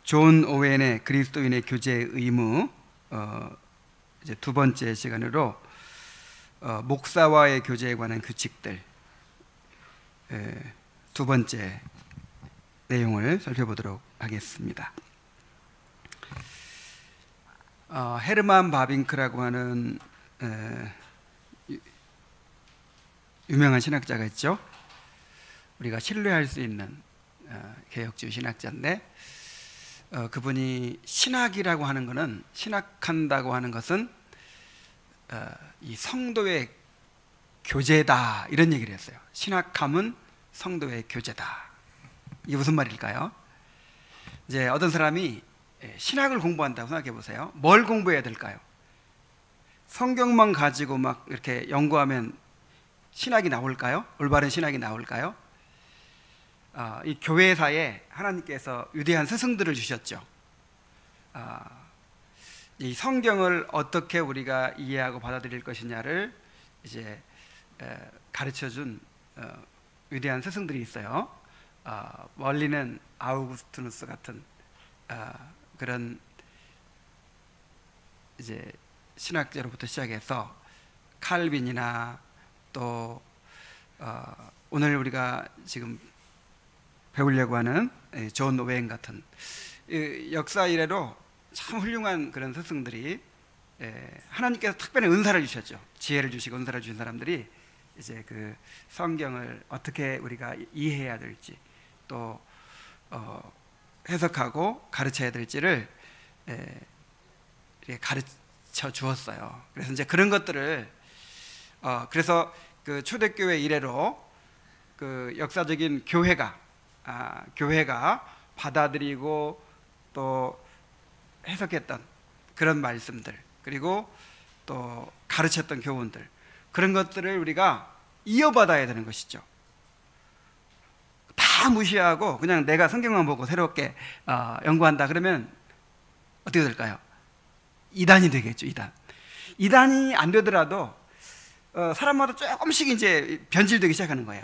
존 오웬의 그리스도인의 교제의 의무, 이제 두 번째 시간으로 목사와의 교제에 관한 규칙들, 두 번째 내용을 살펴보도록 하겠습니다. 헤르만 바빙크라고 하는 유명한 신학자가 있죠. 우리가 신뢰할 수 있는 개혁주의 신학자인데, 그분이 신학이라고 하는 것은, 신학한다고 하는 것은 이 성도의 교제다, 이런 얘기를 했어요. 신학함은 성도의 교제다. 이게 무슨 말일까요? 이제 어떤 사람이 신학을 공부한다고 생각해 보세요. 뭘 공부해야 될까요? 성경만 가지고 막 이렇게 연구하면 신학이 나올까요? 올바른 신학이 나올까요? 이 교회사에 하나님께서 위대한 스승들을 주셨죠. 이 성경을 어떻게 우리가 이해하고 받아들일 것이냐를 이제 가르쳐준 위대한 스승들이 있어요. 멀리는 아우구스티누스 같은 그런 이제 신학자로부터 시작해서 칼빈이나 또 오늘 우리가 지금 배우려고 하는 존 오웬 같은 역사 이래로 참 훌륭한 그런 스승들이 하나님께서 특별히 은사를 주셨죠. 지혜를 주시고 은사를 주신 사람들이 이제 그 성경을 어떻게 우리가 이해해야 될지, 또 해석하고 가르쳐야 될지를 가르쳐 주었어요. 그래서 이제 그런 것들을 그래서 그 초대교회 이래로 그 역사적인 교회가 받아들이고 또 해석했던 그런 말씀들, 그리고 또 가르쳤던 교훈들, 그런 것들을 우리가 이어받아야 되는 것이죠. 다 무시하고 그냥 내가 성경만 보고 새롭게 연구한다 그러면 어떻게 될까요? 이단이 되겠죠. 이단이 안 되더라도 사람마다 조금씩 이제 변질되기 시작하는 거예요.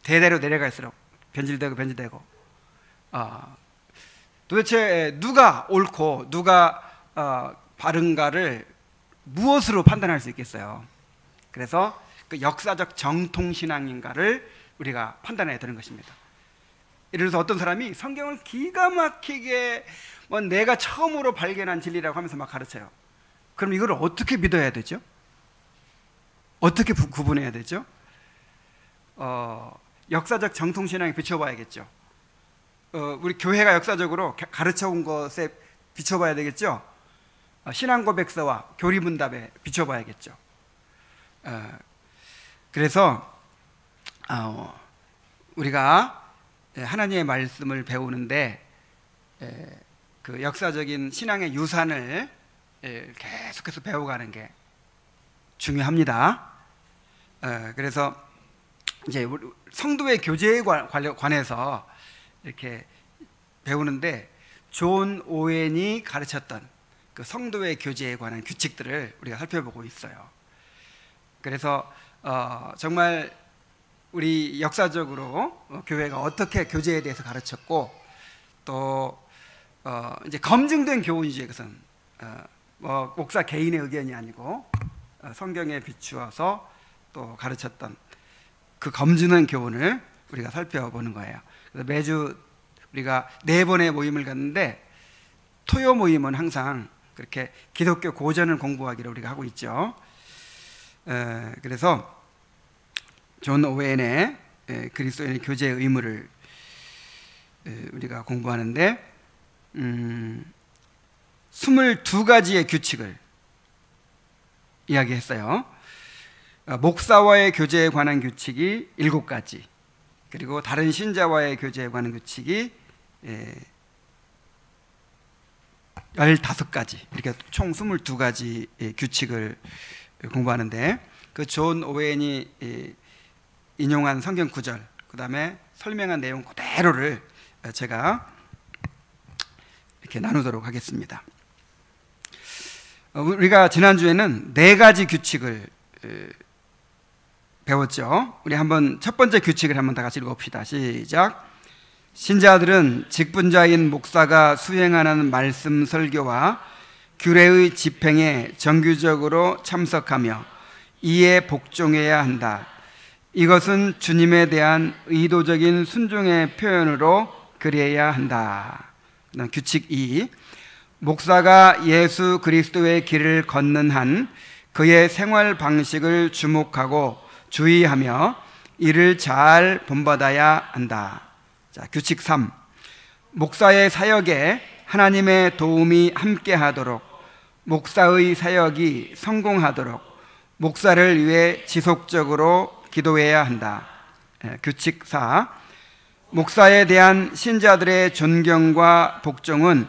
대대로 내려갈수록 변질되고 도대체 누가 옳고 누가 바른가를 무엇으로 판단할 수 있겠어요? 그래서 그 역사적 정통신앙인가를 우리가 판단해야 되는 것입니다. 예를 들어서 어떤 사람이 성경을 기가 막히게 내가 처음으로 발견한 진리라고 하면서 막 가르쳐요. 그럼 이걸 어떻게 믿어야 되죠? 어떻게 구분해야 되죠? 역사적 정통신앙에 비춰봐야겠죠. 우리 교회가 역사적으로 가르쳐온 것에 비춰봐야 되겠죠. 신앙고백서와 교리문답에 비춰봐야겠죠. 그래서 우리가 하나님의 말씀을 배우는데 그 역사적인 신앙의 유산을 계속해서 배워가는 게 중요합니다. 그래서 이제 성도의 교제에 관해서 이렇게 배우는데, 존 오웬이 가르쳤던 그 성도의 교제에 관한 규칙들을 우리가 살펴보고 있어요. 그래서 정말 우리 역사적으로 교회가 어떻게 교제에 대해서 가르쳤고, 또 이제 검증된 교훈이죠. 이것은 목사 개인의 의견이 아니고 성경에 비추어서 또 가르쳤던 그 검증한 교훈을 우리가 살펴보는 거예요. 그래서 매주 우리가 4번의 모임을 갖는데, 토요 모임은 항상 그렇게 기독교 고전을 공부하기를 우리가 하고 있죠. 그래서 존 오웬의 그리스도인의 교제의 의무를 우리가 공부하는데 22가지의 규칙을 이야기했어요. 목사와의 교제에 관한 규칙이 7가지, 그리고 다른 신자와의 교제에 관한 규칙이 15가지, 이렇게 총 22가지 규칙을 공부하는데, 그 존 오웬이 인용한 성경 구절, 그 다음에 설명한 내용 그대로를 제가 이렇게 나누도록 하겠습니다. 우리가 지난주에는 4가지 규칙을 배웠죠. 우리 한번 첫 번째 규칙을 한번 다 같이 읽어봅시다. 시작. 신자들은 직분자인 목사가 수행하는 말씀 설교와 규례의 집행에 정규적으로 참석하며 이에 복종해야 한다. 이것은 주님에 대한 의도적인 순종의 표현으로 그래야 한다. 규칙 2. 목사가 예수 그리스도의 길을 걷는 한 그의 생활 방식을 주목하고 주의하며 이를 잘 본받아야 한다. 자, 규칙 3. 목사의 사역에 하나님의 도움이 함께하도록, 목사의 사역이 성공하도록 목사를 위해 지속적으로 기도해야 한다. 규칙 4. 목사에 대한 신자들의 존경과 복종은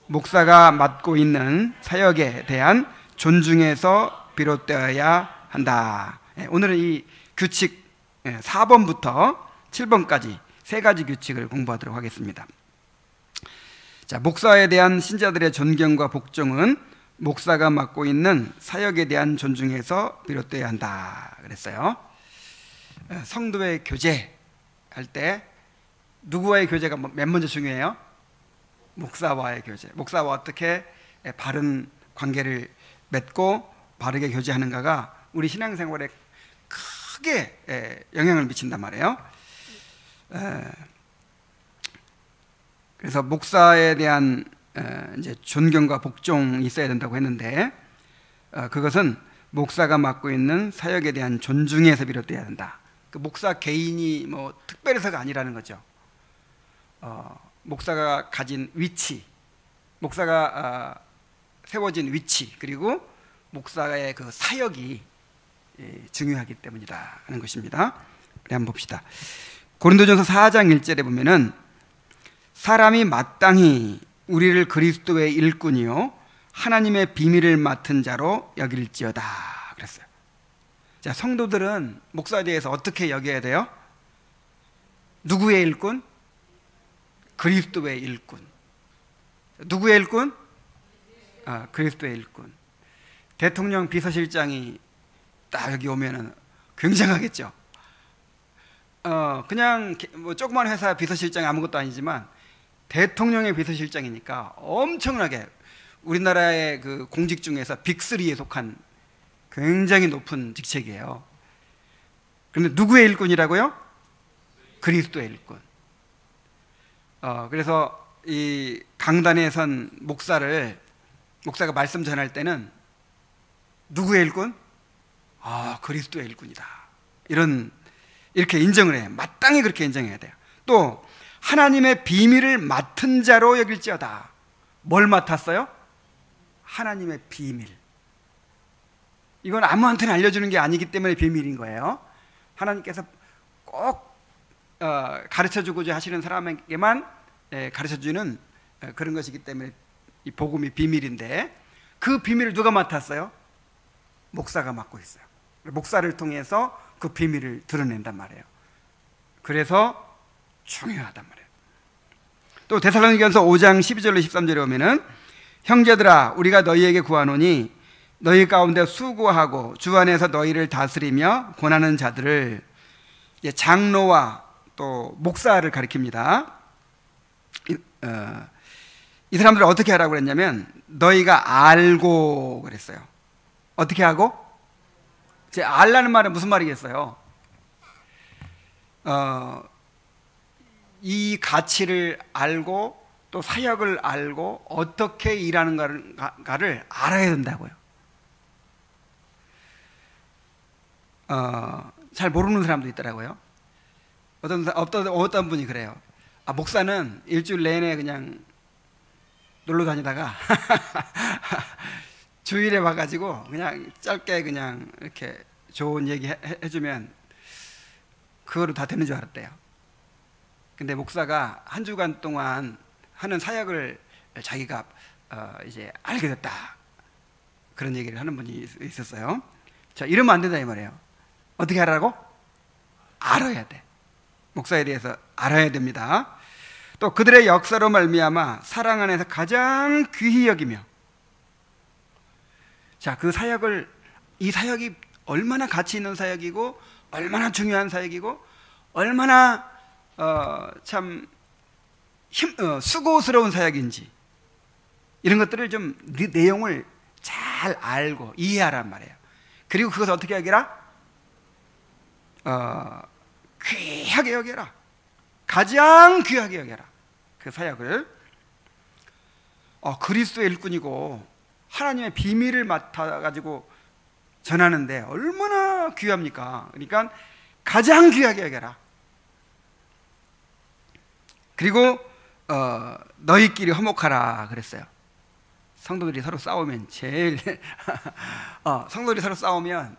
목사가 맡고 있는 사역에 대한 존중에서 비롯되어야 한다. 오늘은 이 규칙 4번부터 7번까지 세 가지 규칙을 공부하도록 하겠습니다. 자, 목사에 대한 신자들의 존경과 복종은 목사가 맡고 있는 사역에 대한 존중에서 비롯되어야 한다 그랬어요. 성도의 교제 할 때 누구와의 교제가 맨 먼저 중요해요? 목사와의 교제. 목사와 어떻게 바른 관계를 맺고 바르게 교제하는가가 우리 신앙생활에 크게 영향을 미친단 말이에요. 그래서 목사에 대한 이제 존경과 복종이 있어야 된다고 했는데, 그것은 목사가 맡고 있는 사역에 대한 존중에서 비롯돼야 된다. 그 목사 개인이 뭐 특별해서가 아니라는 거죠. 목사가 가진 위치, 목사가 세워진 위치, 그리고 목사의 그 사역이 중요하기 때문이다 하는 것입니다. 한번 봅시다. 고린도전서 4장 1절에 보면은 사람이 마땅히 우리를 그리스도의 일꾼이요 하나님의 비밀을 맡은 자로 여길지어다 그랬어요. 자, 성도들은 목사에 대해서 어떻게 여겨야 돼요? 누구의 일꾼? 그리스도의 일꾼. 누구의 일꾼? 그리스도의 일꾼. 대통령 비서실장이 딱 여기 오면은 굉장하겠죠. 그냥 뭐 조그만 회사 비서실장이 아무것도 아니지만 대통령의 비서실장이니까 엄청나게 우리나라의 그 공직 중에서 빅3에 속한 굉장히 높은 직책이에요. 그런데 누구의 일꾼이라고요? 그리스도의 일꾼. 그래서 이 강단에 선 목사가 말씀 전할 때는 누구의 일꾼? 그리스도의 일꾼이다. 이렇게 인정을 해요. 마땅히 그렇게 인정해야 돼요. 또 하나님의 비밀을 맡은 자로 여길지어다. 뭘 맡았어요? 하나님의 비밀. 이건 아무한테나 알려주는 게 아니기 때문에 비밀인 거예요. 하나님께서 꼭 가르쳐주고자 하시는 사람에게만 가르쳐주는 그런 것이기 때문에 이 복음이 비밀인데, 그 비밀을 누가 맡았어요? 목사가 맡고 있어요. 목사를 통해서 그 비밀을 드러낸단 말이에요. 그래서 중요하단 말이에요. 또 데살로니가전서 5장 12절로 13절에 보면은 형제들아 우리가 너희에게 구하노니 너희 가운데 수고하고 주 안에서 너희를 다스리며 권하는 자들을, 장로와 또 목사를 가리킵니다. 이 사람들을 어떻게 하라고 그랬냐면 너희가 알고 그랬어요. 어떻게 하고? 알라는 말은 무슨 말이겠어요? 이 가치를 알고 또 사역을 알고 어떻게 일하는가를 알아야 된다고요. 잘 모르는 사람도 있더라고요. 어떤 분이 그래요. 목사는 일주일 내내 그냥 놀러 다니다가 주일에 와가지고 그냥 짧게 그냥 이렇게 좋은 얘기 해주면 그거로 다 되는 줄 알았대요. 근데 목사가 한 주간 동안 하는 사역을 자기가 이제 알게 됐다, 그런 얘기를 하는 분이 있었어요. 자, 이러면 안 된다 이 말이에요. 어떻게 하라고? 알아야 돼. 목사에 대해서 알아야 됩니다. 또 그들의 역사로 말미암아 사랑 안에서 가장 귀히 여기며, 자, 이 사역이 얼마나 가치 있는 사역이고 얼마나 중요한 사역이고 얼마나 참 수고스러운 사역인지 이런 것들을 좀 내용을 잘 알고 이해하란 말이에요. 그리고 그것을 어떻게 여기라? 귀하게 여겨라. 가장 귀하게 여겨라. 그 사역을 그리스도의 일꾼이고 하나님의 비밀을 맡아가지고 전하는데 얼마나 귀합니까? 그러니까 가장 귀하게 여겨라. 그리고 너희끼리 화목하라 그랬어요. 성도들이 서로 싸우면 제일 성도들이 서로 싸우면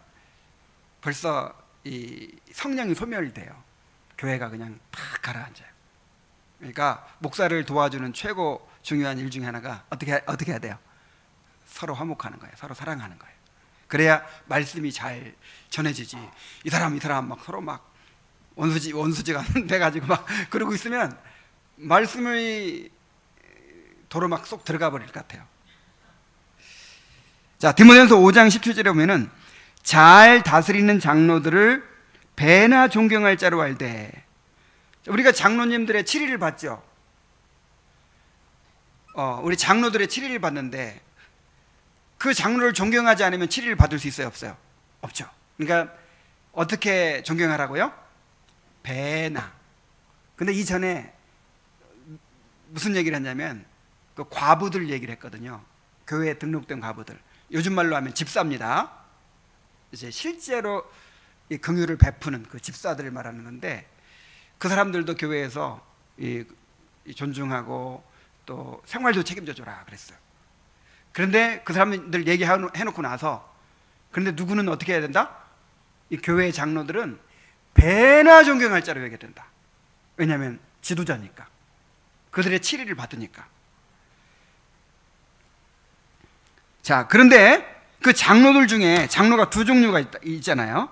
벌써 이 성령이 소멸돼요. 교회가 그냥 탁 가라앉아요. 그러니까 목사를 도와주는 최고 중요한 일 중에 하나가 어떻게 해야 돼요? 서로 화목하는 거예요. 서로 사랑하는 거예요. 그래야 말씀이 잘 전해지지. 이 사람 막 서로 막 원수지가 돼가지고 막 그러고 있으면 말씀이 도로 막 쏙 들어가 버릴 것 같아요. 자, 디모데전서 5장 17절에 보면은 잘 다스리는 장로들을 배나 존경할 자로 알되. 우리가 장로님들의 칠의를 받죠. 우리 장로들의 칠의를 받는데 그 장로를 존경하지 않으면 칠의를 받을 수 있어요, 없어요? 없죠. 그러니까 어떻게 존경하라고요? 배나. 근데 이전에 무슨 얘기를 했냐면 그 과부들 얘기를 했거든요. 교회에 등록된 과부들. 요즘 말로 하면 집사입니다. 이제 실제로 이 긍휼을 베푸는 그 집사들을 말하는 건데 그 사람들도 교회에서 이 존중하고 또 생활도 책임져 줘라 그랬어요. 그런데 그 사람들 얘기해놓고 나서 그런데 누구는 어떻게 해야 된다? 이 교회의 장로들은 배나 존경할 자로 여겨야 된다. 왜냐하면 지도자니까. 그들의 칠의를 받으니까. 자, 그런데 그 장로들 중에 장로가 두 종류가 있잖아요.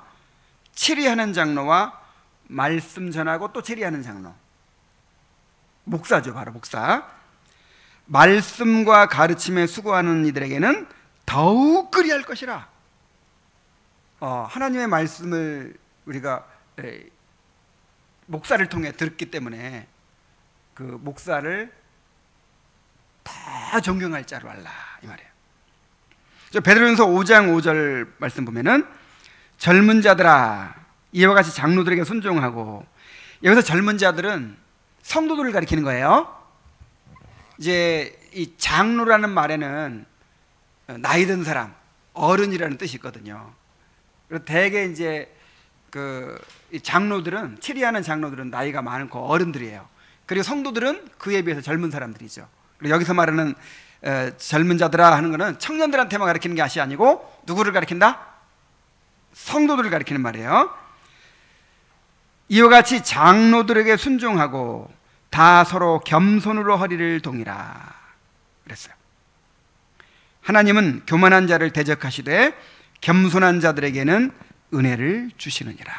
칠의하는 장로와 말씀 전하고 또 칠의하는 장로. 목사죠, 바로 목사. 말씀과 가르침에 수고하는 이들에게는 더욱 그리할 것이라. 하나님의 말씀을 우리가 목사를 통해 들었기 때문에 그 목사를 다 존경할 자로 알라 이 말이에요. 베드로전서 5장 5절 말씀 보면은 젊은 자들아 이와 같이 장로들에게 순종하고. 여기서 젊은 자들은 성도들을 가리키는 거예요. 이제 이 장로라는 말에는 나이 든 사람, 어른이라는 뜻이 있거든요. 그리고 대개 이제 그 장로들은, 칠의하는 장로들은 나이가 많고 어른들이에요. 그리고 성도들은 그에 비해서 젊은 사람들이죠. 그리고 여기서 말하는 젊은 자들아 하는 것은 청년들한테만 가리키는 것이 아니고 누구를 가리킨다? 성도들을 가리키는 말이에요. 이와 같이 장로들에게 순종하고 다 서로 겸손으로 허리를 동이라 그랬어요. 하나님은 교만한 자를 대적하시되 겸손한 자들에게는 은혜를 주시느니라.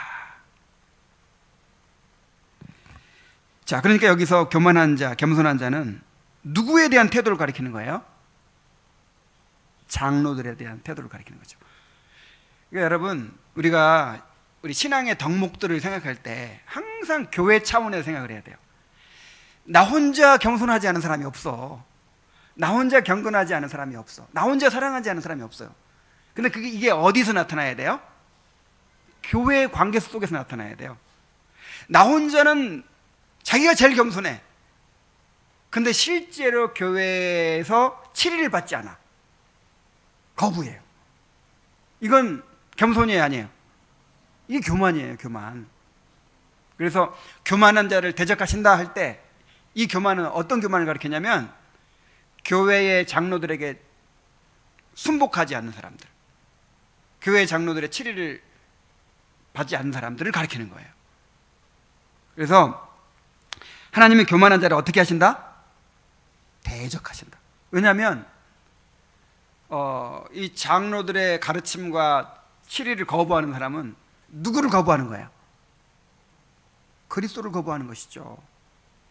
자, 그러니까 여기서 교만한 자, 겸손한 자는 누구에 대한 태도를 가리키는 거예요? 장로들에 대한 태도를 가리키는 거죠. 그러니까 여러분, 우리 신앙의 덕목들을 생각할 때 항상 교회 차원에서 생각을 해야 돼요. 나 혼자 겸손하지 않은 사람이 없어. 나 혼자 경건하지 않은 사람이 없어. 나 혼자 사랑하지 않은 사람이 없어요. 근데 이게 어디서 나타나야 돼요? 교회의 관계 속에서 나타나야 돼요. 나 혼자는 자기가 제일 겸손해. 근데 실제로 교회에서 칠의를 받지 않아. 거부해요. 이건 겸손이 아니에요. 이게 교만이에요, 교만. 그래서 교만한 자를 대적하신다 할 때 이 교만은 어떤 교만을 가리키냐면 교회의 장로들에게 순복하지 않는 사람들, 교회의 장로들의 칠의를 받지 않는 사람들을 가리키는 거예요. 그래서 하나님은 교만한 자를 어떻게 하신다? 대적하신다. 왜냐하면 이 장로들의 가르침과 칠의를 거부하는 사람은 누구를 거부하는 거예요? 그리스도를 거부하는 것이죠.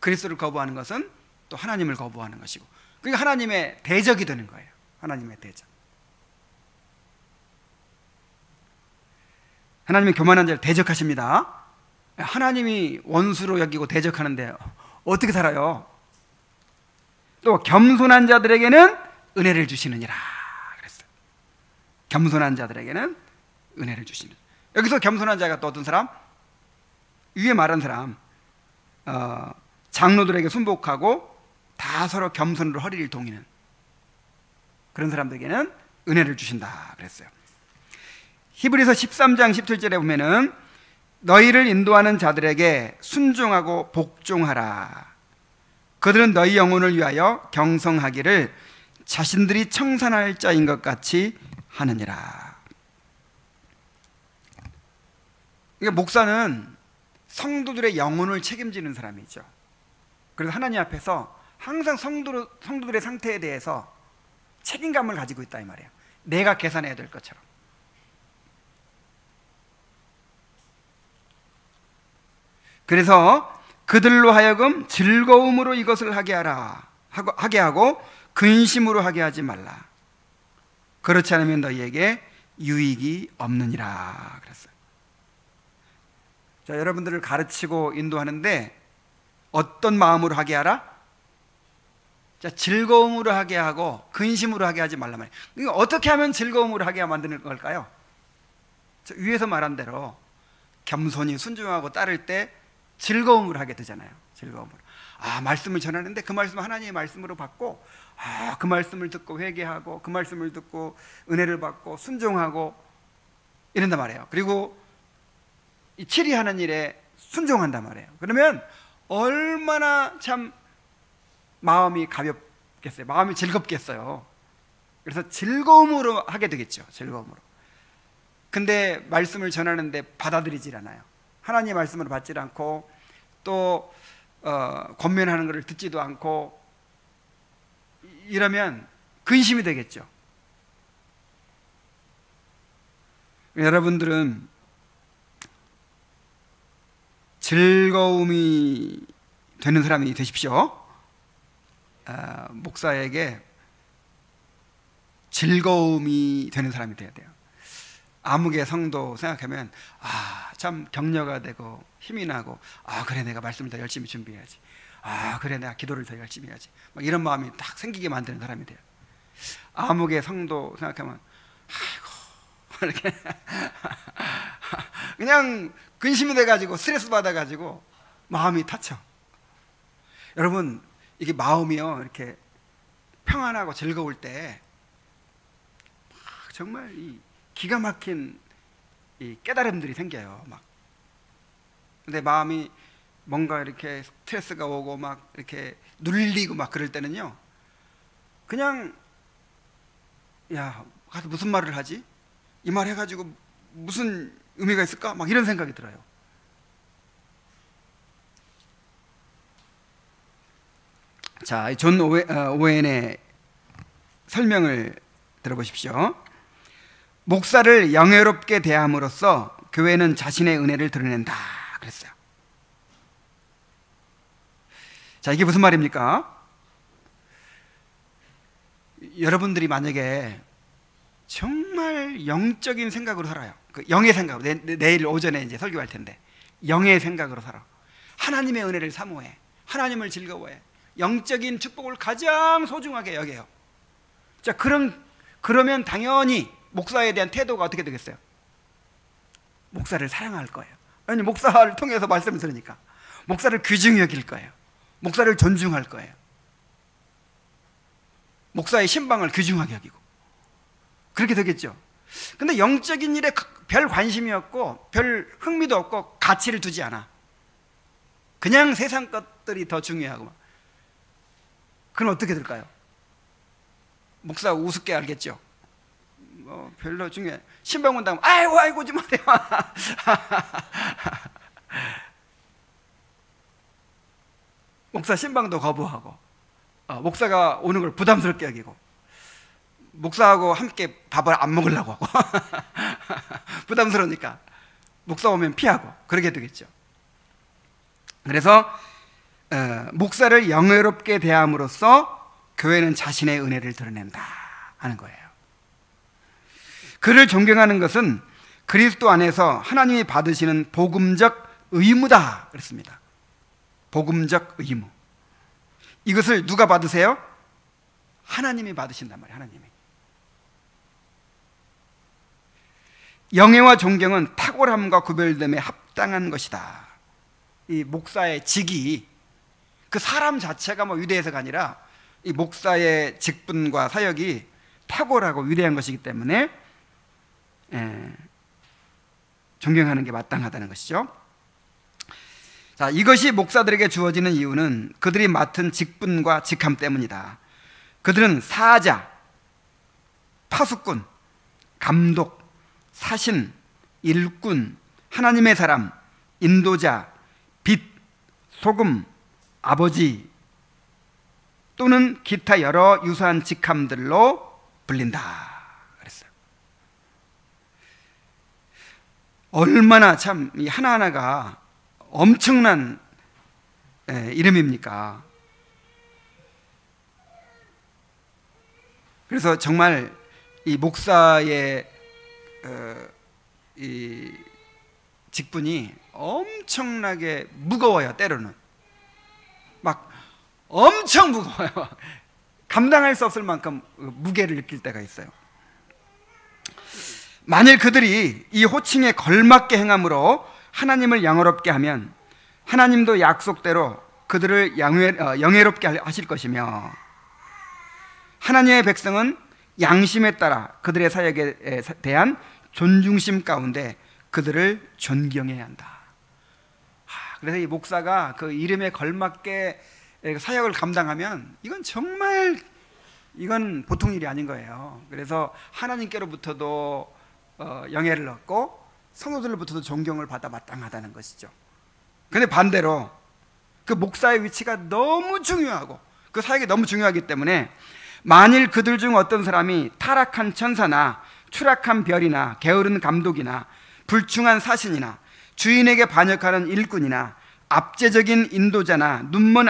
그리스도를 거부하는 것은 또 하나님을 거부하는 것이고, 그러니까 하나님의 대적이 되는 거예요. 하나님의 대적. 하나님은 교만한 자를 대적하십니다. 하나님이 원수로 여기고 대적하는데 어떻게 살아요? 또 겸손한 자들에게는 은혜를 주시느니라 그랬어요. 겸손한 자들에게는 은혜를 주시는. 여기서 겸손한 자가 또 어떤 사람? 위에 말한 사람, 장로들에게 순복하고 다 서로 겸손으로 허리를 동이는 그런 사람들에게는 은혜를 주신다 그랬어요. 히브리서 13장 17절에 보면은 너희를 인도하는 자들에게 순종하고 복종하라. 그들은 너희 영혼을 위하여 경성하기를 자신들이 청산할 자인 것 같이 하느니라. 그러니까 목사는 성도들의 영혼을 책임지는 사람이죠. 그래서 하나님 앞에서 항상 성도들의 상태에 대해서 책임감을 가지고 있다 이 말이에요. 내가 계산해야 될 것처럼. 그래서 그들로 하여금 즐거움으로 이것을 하게 하고 근심으로 하게 하지 말라. 그렇지 않으면 너희에게 유익이 없느니라 그랬어요. 자, 여러분들을 가르치고 인도하는데 어떤 마음으로 하게 하라? 자, 즐거움으로 하게 하고 근심으로 하게 하지 말란 말이에요. 그러니까 어떻게 하면 즐거움으로 하게 만드는 걸까요? 위에서 말한 대로 겸손히 순종하고 따를 때 즐거움으로 하게 되잖아요. 즐거움으로. 말씀을 전하는데 그 말씀을 하나님의 말씀으로 받고 그 말씀을 듣고 회개하고 그 말씀을 듣고 은혜를 받고 순종하고 이런단 말이에요. 그리고 이 치리하는 일에 순종한단 말이에요. 그러면 얼마나 참 마음이 가볍겠어요. 마음이 즐겁겠어요. 그래서 즐거움으로 하게 되겠죠. 즐거움으로. 근데 말씀을 전하는데 받아들이질 않아요. 하나님의 말씀을 받지 않고 또 권면하는 것을 듣지도 않고 이러면 근심이 되겠죠. 여러분들은 즐거움이 되는 사람이 되십시오. 목사에게 즐거움이 되는 사람이 돼야 돼요. 아무개 성도 생각하면 참 격려가 되고 힘이 나고 그래 내가 말씀을 더 열심히 준비해야지. 그래 내가 기도를 더 열심히 해야지. 막 이런 마음이 딱 생기게 만드는 사람이 돼요. 아무개 성도 생각하면 아이고 이렇게 그냥 근심이 돼가지고 스트레스 받아가지고 마음이 다쳐. 여러분 이게 마음이요 이렇게 평안하고 즐거울 때 정말 이 기가 막힌 이 깨달음들이 생겨요. 막. 근데 마음이 뭔가 이렇게 스트레스가 오고 막 이렇게 눌리고 막 그럴 때는요, 그냥 야 가서 무슨 말을 하지? 이 말 해가지고 무슨 의미가 있을까? 막 이런 생각이 들어요. 자, 존 오웬의 설명을 들어보십시오. 목사를 영예롭게 대함으로써 교회는 자신의 은혜를 드러낸다 그랬어요. 자, 이게 무슨 말입니까? 여러분들이 만약에 정말 영적인 생각으로 살아요. 그 영의 생각으로 내일 오전에 이제 설교할 텐데 영의 생각으로 살아. 하나님의 은혜를 사모해. 하나님을 즐거워해. 영적인 축복을 가장 소중하게 여겨요. 자, 그러면 당연히 목사에 대한 태도가 어떻게 되겠어요? 목사를 사랑할 거예요. 아니, 목사를 통해서 말씀을 들으니까 목사를 귀중히 여길 거예요. 목사를 존중할 거예요. 목사의 신방을 귀중하게 여기고 그렇게 되겠죠. 근데 영적인 일에 별 관심이 없고 별 흥미도 없고 가치를 두지 않아. 그냥 세상 것들이 더 중요하고. 그럼 어떻게 될까요? 목사 우습게 알겠죠. 별로 중요해. 신방 온다면 아이고 좀 하세요. 목사 신방도 거부하고 목사가 오는 걸 부담스럽게 여기고 목사하고 함께 밥을 안 먹으려고 하고 부담스러우니까 목사 오면 피하고 그러게 되겠죠. 그래서 목사를 영예롭게 대함으로써 교회는 자신의 은혜를 드러낸다 하는 거예요. 그를 존경하는 것은 그리스도 안에서 하나님이 받으시는 복음적 의무다 그랬습니다. 복음적 의무. 이것을 누가 받으세요? 하나님이 받으신단 말이에요. 하나님이. 영예와 존경은 탁월함과 구별됨에 합당한 것이다. 이 목사의 직이 그 사람 자체가 뭐 위대해서가 아니라 이 목사의 직분과 사역이 탁월하고 위대한 것이기 때문에 존경하는 게 마땅하다는 것이죠. 자, 이것이 목사들에게 주어지는 이유는 그들이 맡은 직분과 직함 때문이다. 그들은 사자, 파수꾼, 감독, 사신, 일꾼, 하나님의 사람, 인도자, 빛, 소금, 아버지 또는 기타 여러 유사한 직함들로 불린다 그랬어요. 얼마나 참 이 하나하나가 엄청난 이름입니까? 그래서 정말 이 목사의 이 직분이 엄청나게 무거워요. 때로는 막 엄청 무거워요. 감당할 수 없을 만큼 무게를 느낄 때가 있어요. 만일 그들이 이 호칭에 걸맞게 행함으로 하나님을 영예롭게 하면 하나님도 약속대로 그들을 영예롭게 하실 것이며, 하나님의 백성은 양심에 따라 그들의 사역에 대한 존중심 가운데 그들을 존경해야 한다. 그래서 이 목사가 그 이름에 걸맞게 사역을 감당하면 이건 정말 보통 일이 아닌 거예요. 그래서 하나님께로부터도 영예를 얻고 성도들로부터도 존경을 받아 마땅하다는 것이죠. 그런데 반대로 그 목사의 위치가 너무 중요하고 그 사역이 너무 중요하기 때문에 만일 그들 중 어떤 사람이 타락한 천사나 추락한 별이나 게으른 감독이나 불충한 사신이나 주인에게 반역하는 일꾼이나 압제적인 인도자나 눈먼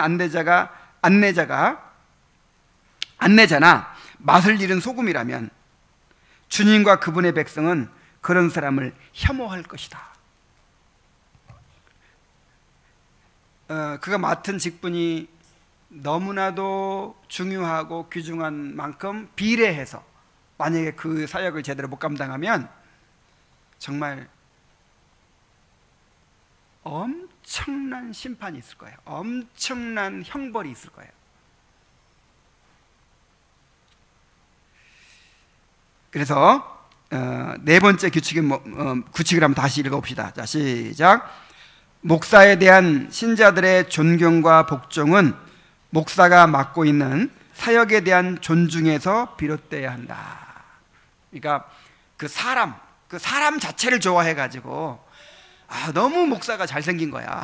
안내자나 맛을 잃은 소금이라면 주님과 그분의 백성은 그런 사람을 혐오할 것이다. 그가 맡은 직분이 너무나도 중요하고 귀중한 만큼 비례해서 만약에 그 사역을 제대로 못 감당하면 정말 엄청난 심판이 있을 거예요. 엄청난 형벌이 있을 거예요. 그래서 네 번째 규칙을 한번 다시 읽어봅시다. 자, 시작. 목사에 대한 신자들의 존경과 복종은 목사가 맡고 있는 사역에 대한 존중에서 비롯돼야 한다. 그러니까 그 사람 자체를 좋아해가지고 너무 목사가 잘생긴 거야.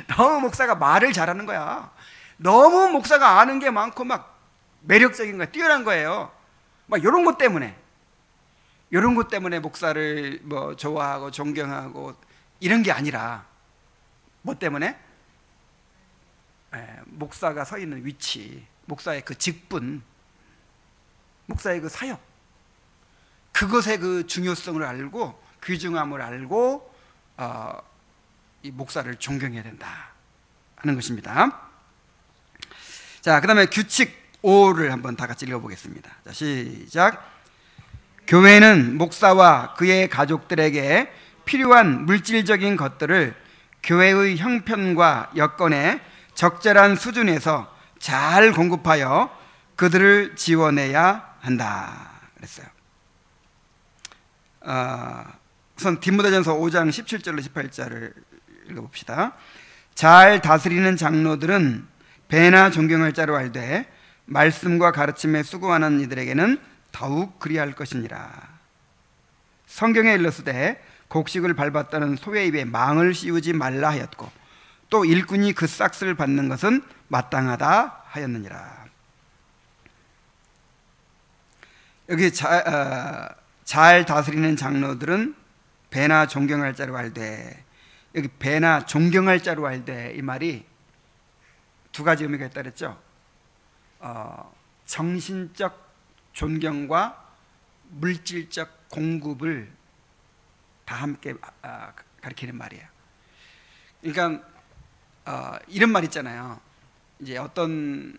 너무 목사가 말을 잘하는 거야. 너무 목사가 아는 게 많고 막 매력적인 거야. 뛰어난 거예요. 막 이런 것 때문에 목사를 뭐 좋아하고 존경하고 이런 게 아니라 뭐 때문에? 목사가 서 있는 위치, 목사의 그 직분, 목사의 그 사역, 그것의 그 중요성을 알고 귀중함을 알고 이 목사를 존경해야 된다 하는 것입니다. 자, 그 다음에 규칙 5를 한번 다 같이 읽어보겠습니다. 자, 시작. 교회는 목사와 그의 가족들에게 필요한 물질적인 것들을 교회의 형편과 여건에 적절한 수준에서 잘 공급하여 그들을 지원해야 한다 그랬어요. 우선 디모데전서 5장 17절로 18절을 읽어봅시다. 잘 다스리는 장로들은 배나 존경할 자로 알되 말씀과 가르침에 수고하는 이들에게는 더욱 그리할 것이니라. 성경에 일렀으되 곡식을 밟았다는 소의 입에 망을 씌우지 말라 하였고 또 일꾼이 그 싹을 받는 것은 마땅하다 하였느니라. 여기 잘 다스리는 장로들은 배나 존경할 자로 알되, 여기 배나 존경할 자로 알되 이 말이 두 가지 의미가 있다 그랬죠. 정신적 존경과 물질적 공급을 다 함께 가리키는 말이에요. 그러니까 이런 말 있잖아요. 이제 어떤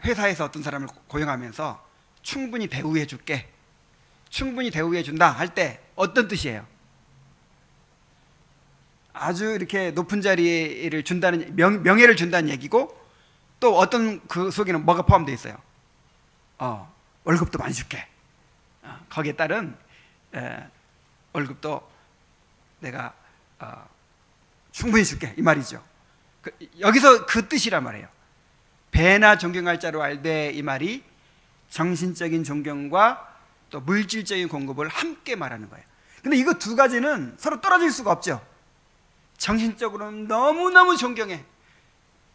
회사에서 어떤 사람을 고용하면서 충분히 대우해 줄게, 충분히 대우해 준다 할 때 어떤 뜻이에요? 아주 이렇게 높은 자리를 준다는, 명예를 준다는 얘기고, 또 어떤 그 속에는 뭐가 포함되어 있어요? 월급도 많이 줄게. 거기에 따른 월급도 내가 충분히 줄게, 이 말이죠. 여기서 그 뜻이란 말이에요. 배나 존경할 자로 알되, 이 말이 정신적인 존경과 또 물질적인 공급을 함께 말하는 거예요. 근데 이거 두 가지는 서로 떨어질 수가 없죠. 정신적으로는 너무너무 존경해.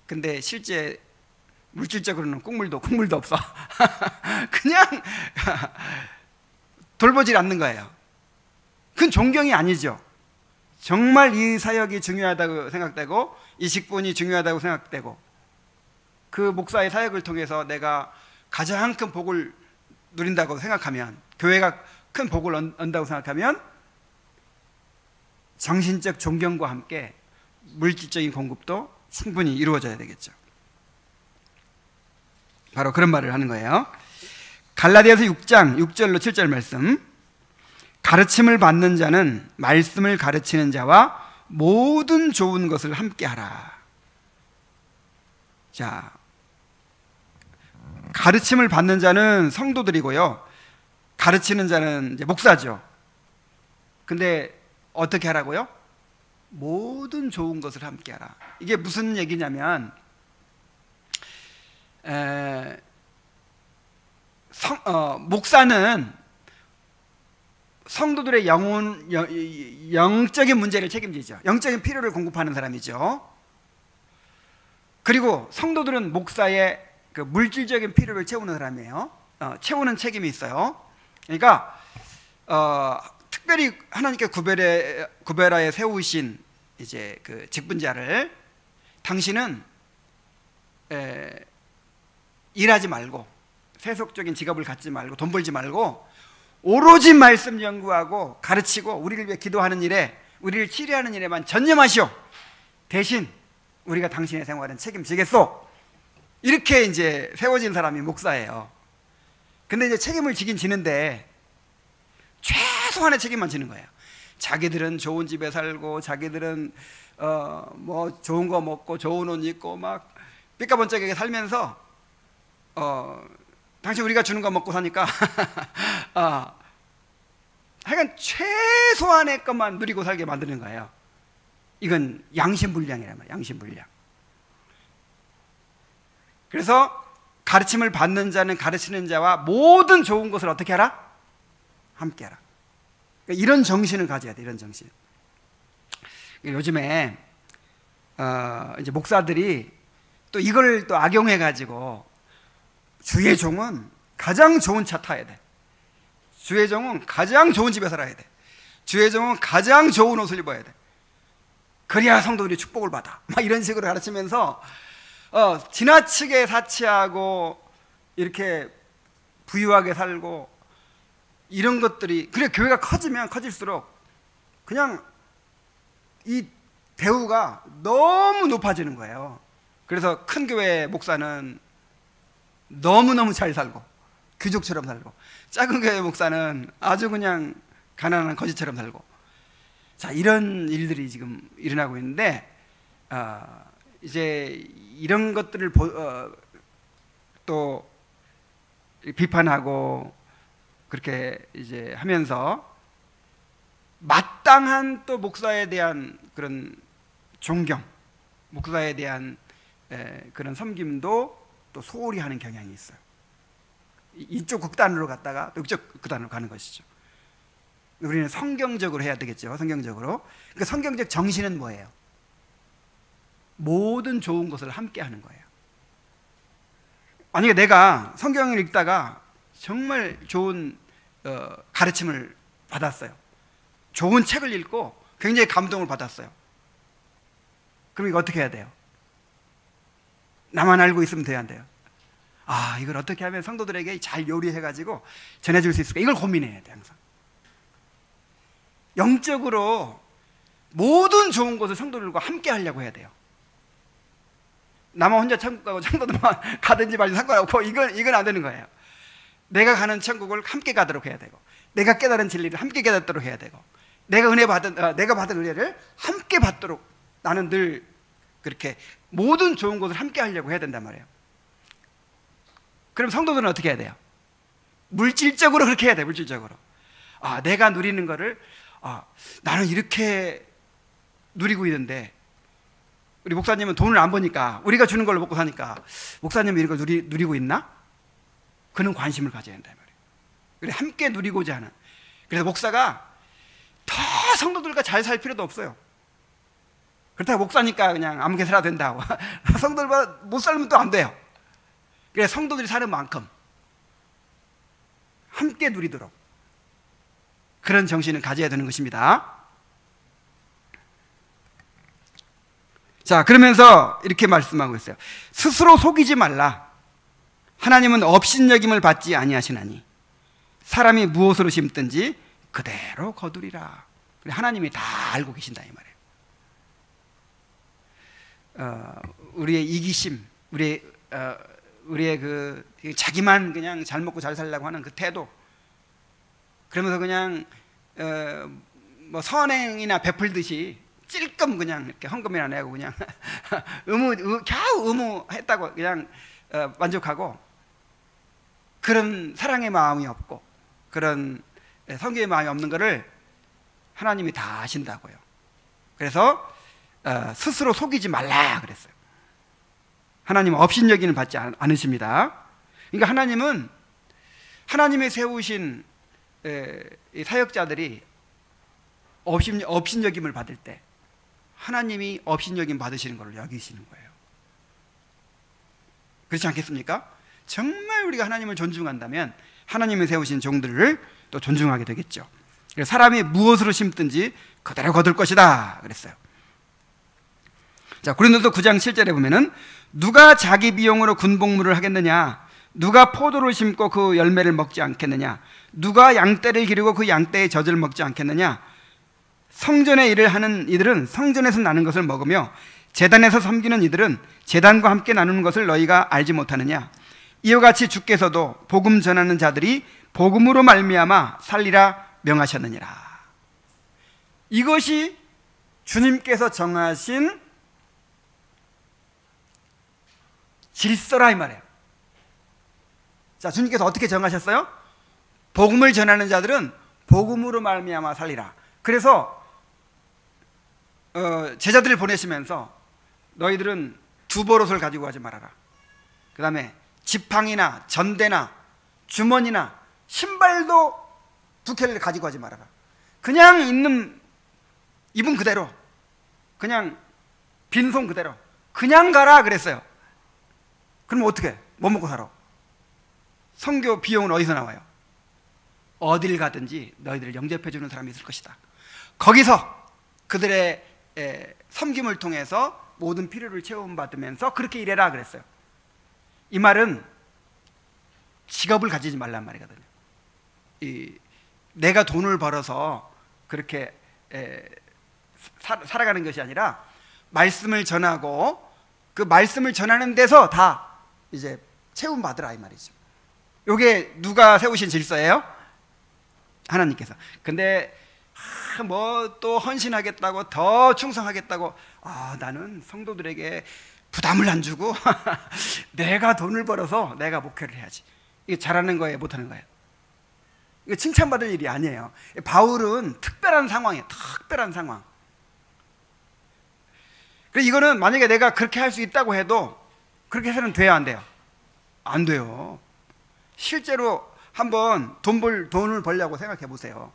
근데 실제 물질적으로는 국물도 없어. 그냥 돌보질 않는 거예요. 그건 존경이 아니죠. 정말 이 사역이 중요하다고 생각되고, 이 직분이 중요하다고 생각되고, 그 목사의 사역을 통해서 내가 가장 큰 복을 누린다고 생각하면, 교회가 큰 복을 얻는다고 생각하면, 정신적 존경과 함께 물질적인 공급도 충분히 이루어져야 되겠죠. 바로 그런 말을 하는 거예요. 갈라디아서 6장 6절로 7절 말씀. 가르침을 받는 자는 말씀을 가르치는 자와 모든 좋은 것을 함께 하라. 자, 가르침을 받는 자는 성도들이고요, 가르치는 자는 이제 목사죠. 근데 어떻게 하라고요? 모든 좋은 것을 함께 하라. 이게 무슨 얘기냐면, 목사는 성도들의 영적인 문제를 책임지죠. 영적인 필요를 공급하는 사람이죠. 그리고 성도들은 목사의 그 물질적인 필요를 채우는 사람이에요. 채우는 책임이 있어요. 그러니까 특별히 하나님께 구별하여 세우신 이제 그 직분자를, 당신은 일하지 말고, 세속적인 직업을 갖지 말고, 돈 벌지 말고, 오로지 말씀 연구하고 가르치고 우리를 위해 기도하는 일에, 우리를 치료하는 일에만 전념하시오. 대신 우리가 당신의 생활은 책임지겠소. 이렇게 이제 세워진 사람이 목사예요. 근데 이제 책임을 지긴 지는데 최소한의 책임만 지는 거예요. 자기들은 좋은 집에 살고, 자기들은 뭐 좋은 거 먹고 좋은 옷 입고 막 삐까번쩍하게 살면서 당신 우리가 주는 거 먹고 사니까 하여간 최소한의 것만 누리고 살게 만드는 거예요. 이건 양심불량이란 말이에요. 양심불량. 그래서 가르침을 받는 자는 가르치는 자와 모든 좋은 것을 어떻게 하라? 함께 하라. 그러니까 이런 정신을 가져야 돼. 이런 정신. 요즘에 이제 목사들이 또 이걸 또 악용해 가지고, 주의 종은 가장 좋은 차 타야 돼, 주의 종은 가장 좋은 집에 살아야 돼, 주의 종은 가장 좋은 옷을 입어야 돼, 그래야 성도들이 축복을 받아, 막 이런 식으로 가르치면서 지나치게 사치하고 이렇게 부유하게 살고, 이런 것들이, 그래 교회가 커지면 커질수록 그냥 이 대우가 너무 높아지는 거예요. 그래서 큰 교회 목사는 너무너무 잘 살고 귀족처럼 살고, 작은 교회 목사는 아주 그냥 가난한 거지처럼 살고, 자, 이런 일들이 지금 일어나고 있는데, 이제 이런 것들을 또 비판하고 그렇게 이제 하면서 마땅한 또 목사에 대한 그런 존경, 목사에 대한 그런 섬김도 또 소홀히 하는 경향이 있어요. 이쪽 극단으로 갔다가 또 이쪽 극단으로 가는 것이죠. 우리는 성경적으로 해야 되겠죠. 성경적으로. 그러니까 성경적 정신은 뭐예요? 모든 좋은 것을 함께 하는 거예요. 만약에 내가 성경을 읽다가 정말 좋은 가르침을 받았어요. 좋은 책을 읽고 굉장히 감동을 받았어요. 그럼 이거 어떻게 해야 돼요? 나만 알고 있으면 돼야 안 돼요? 이걸 어떻게 하면 성도들에게 잘 요리해가지고 전해줄 수 있을까? 이걸 고민해야 돼, 항상. 영적으로 모든 좋은 것을 성도들과 함께 하려고 해야 돼요. 나만 혼자 천국 가고 천도들만 가든지 말든지 상관없고 이건 안 되는 거예요. 내가 가는 천국을 함께 가도록 해야 되고, 내가 깨달은 진리를 함께 깨닫도록 해야 되고, 내가 받은 은혜를 함께 받도록 나는 늘 그렇게 모든 좋은 것을 함께 하려고 해야 된단 말이에요. 그럼 성도들은 어떻게 해야 돼요? 물질적으로 그렇게 해야 돼요. 물질적으로. 내가 누리는 거를 나는 이렇게 누리고 있는데, 우리 목사님은 돈을 안 버니까 우리가 주는 걸로 먹고 사니까 목사님은 이런 걸 누리고 있나? 그는 관심을 가져야 된다 말이에요. 그래, 함께 누리고자 하는. 그래서 목사가 더 성도들과 잘 살 필요도 없어요. 그렇다고 목사니까 그냥 아무 개서라도 된다고 성도들과 못 살면 또 안 돼요. 그래서 성도들이 사는 만큼 함께 누리도록 그런 정신을 가져야 되는 것입니다. 자, 그러면서 이렇게 말씀하고 있어요. 스스로 속이지 말라. 하나님은 업신여김을 받지 아니하시나니 사람이 무엇으로 심든지 그대로 거두리라. 하나님이 다 알고 계신다 이 말이에요. 우리의 이기심, 우리의 그 자기만 그냥 잘 먹고 잘 살려고 하는 그 태도, 그러면서 그냥 뭐 선행이나 베풀듯이 찔끔 그냥 이렇게 헌금이나 내고 그냥 겨우 의무했다고 그냥 만족하고, 그런 사랑의 마음이 없고 그런 성교의 마음이 없는 것을 하나님이 다 아신다고요. 그래서 스스로 속이지 말라 그랬어요. 하나님은 업신여김을 받지 않으십니다. 그러니까 하나님은 하나님이 세우신 사역자들이 업신여김을 받을 때 하나님이 업신여김 받으시는 것을 여기시는 거예요. 그렇지 않겠습니까? 정말 우리가 하나님을 존중한다면 하나님이 세우신 종들을 또 존중하게 되겠죠. 그래서 사람이 무엇으로 심든지 그대로 거둘 것이다 그랬어요. 자, 고린도서 9장 7절에 보면은 누가 자기 비용으로 군복무를 하겠느냐, 누가 포도를 심고 그 열매를 먹지 않겠느냐, 누가 양떼를 기르고 그 양떼의 젖을 먹지 않겠느냐, 성전의 일을 하는 이들은 성전에서 나는 것을 먹으며 제단에서 섬기는 이들은 제단과 함께 나누는 것을 너희가 알지 못하느냐. 이와 같이 주께서도 복음 전하는 자들이 복음으로 말미암아 살리라 명하셨느니라. 이것이 주님께서 정하신 질서라 이 말이에요. 자, 주님께서 어떻게 정하셨어요? 복음을 전하는 자들은 복음으로 말미암아 살리라. 그래서 제자들을 보내시면서 너희들은 두버릇을 가지고 가지 말아라. 그 다음에 지팡이나 전대나 주머니나 신발도 두 켤레를 가지고 가지 말아라. 그냥 있는 입은 그대로, 그냥 빈손 그대로 그냥 가라 그랬어요. 그럼 어떻게? 뭐 먹고 살아? 선교 비용은 어디서 나와요? 어딜 가든지 너희들을 영접해 주는 사람이 있을 것이다. 거기서 그들의 섬김을 통해서 모든 필요를 채움받으면서 그렇게 일해라 그랬어요. 이 말은 직업을 가지지 말란 말이거든요. 내가 돈을 벌어서 그렇게 살아가는 것이 아니라 말씀을 전하고 그 말씀을 전하는 데서 다 이제 채움받으라 이 말이죠. 이게 누가 세우신 질서예요? 하나님께서. 근데 뭐 또 헌신하겠다고, 더 충성하겠다고, 나는 성도들에게 부담을 안 주고 내가 돈을 벌어서 내가 목회를 해야지. 이게 잘하는 거예요, 못하는 거예요? 이거 칭찬받을 일이 아니에요. 바울은 특별한 상황이에요. 특별한 상황. 그래서 이거는 만약에 내가 그렇게 할 수 있다고 해도 그렇게 해서는 돼야 안 돼요? 안 돼요. 실제로 한번 돈을 벌려고 생각해 보세요.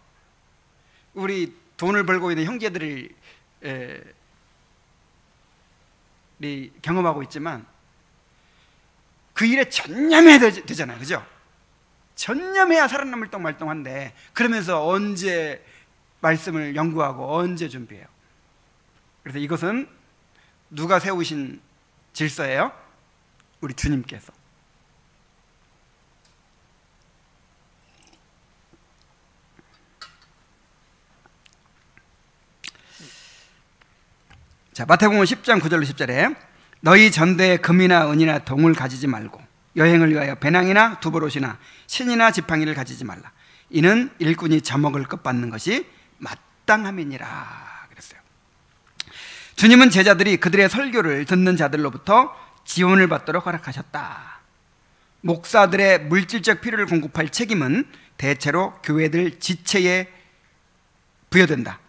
우리 돈을 벌고 있는 형제들이 경험하고 있지만 그 일에 전념해야 되잖아요. 그죠? 전념해야 살아남을 말똥한데, 그러면서 언제 말씀을 연구하고 언제 준비해요? 그래서 이것은 누가 세우신 질서예요? 우리 주님께서. 자, 마태복음 10장 9절로 10절에 너희 전대에 금이나 은이나 동을 가지지 말고 여행을 위하여 배낭이나 두보롯이나 신이나 지팡이를 가지지 말라. 이는 일꾼이 져먹을 것 받는 것이 마땅함이니라 그랬어요. 주님은 제자들이 그들의 설교를 듣는 자들로부터 지원을 받도록 허락하셨다. 목사들의 물질적 필요를 공급할 책임은 대체로 교회들 지체에 부여된다.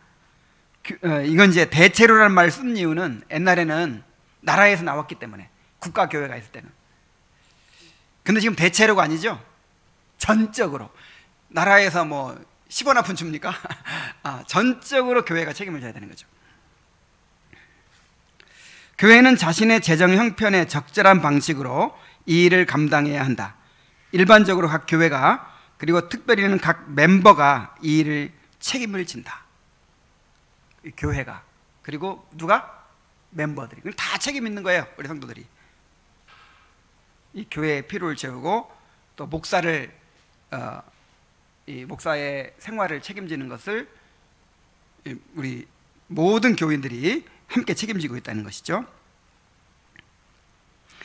이건 이제 대체로라는 말을 쓴 이유는 옛날에는 나라에서 나왔기 때문에, 국가교회가 있을 때는. 근데 지금 대체로가 아니죠. 전적으로. 나라에서 뭐 10원 한 푼 줍니까? 전적으로 교회가 책임을 져야 되는 거죠. 교회는 자신의 재정 형편에 적절한 방식으로 이 일을 감당해야 한다. 일반적으로 각 교회가, 그리고 특별히는 각 멤버가 이 일을 책임을 진다. 교회가, 그리고 누가? 멤버들이. 그럼 다 책임 있는 거예요. 우리 성도들이 이 교회의 필요를 채우고 또 목사를 이 목사의 생활을 책임지는 것을 우리 모든 교인들이 함께 책임지고 있다는 것이죠.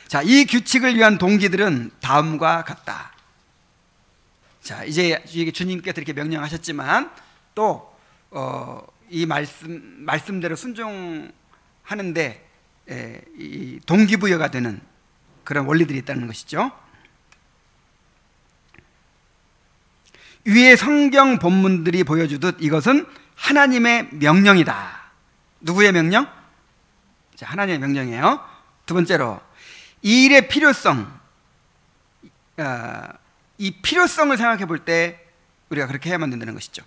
자, 이 규칙을 위한 동기들은 다음과 같다. 자, 이제 주님께서 이렇게 명령하셨지만 또 이 말씀대로 순종하는데 이 동기부여가 되는 그런 원리들이 있다는 것이죠. 위의 성경 본문들이 보여주듯 이것은 하나님의 명령이다. 누구의 명령? 자, 하나님의 명령이에요. 두 번째로, 이 일의 필요성, 이 필요성을 생각해 볼 때 우리가 그렇게 해야만 된다는 것이죠.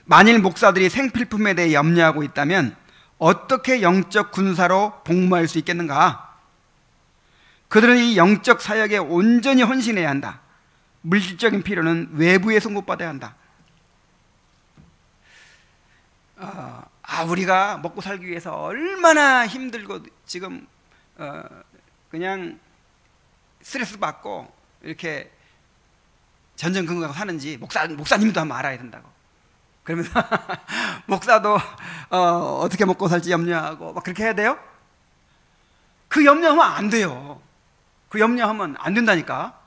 만일 목사들이 생필품에 대해 염려하고 있다면 어떻게 영적 군사로 복무할 수 있겠는가? 그들은 이 영적 사역에 온전히 헌신해야 한다. 물질적인 필요는 외부에 공급받아야 한다. 우리가 먹고 살기 위해서 얼마나 힘들고 지금 그냥 스트레스 받고 이렇게 전전긍긍하고 사는지 목사님도 한번 알아야 된다고. 그러면서 목사도 어떻게 먹고 살지 염려하고 막 그렇게 해야 돼요? 그 염려하면 안 돼요. 그 염려하면 안 된다니까.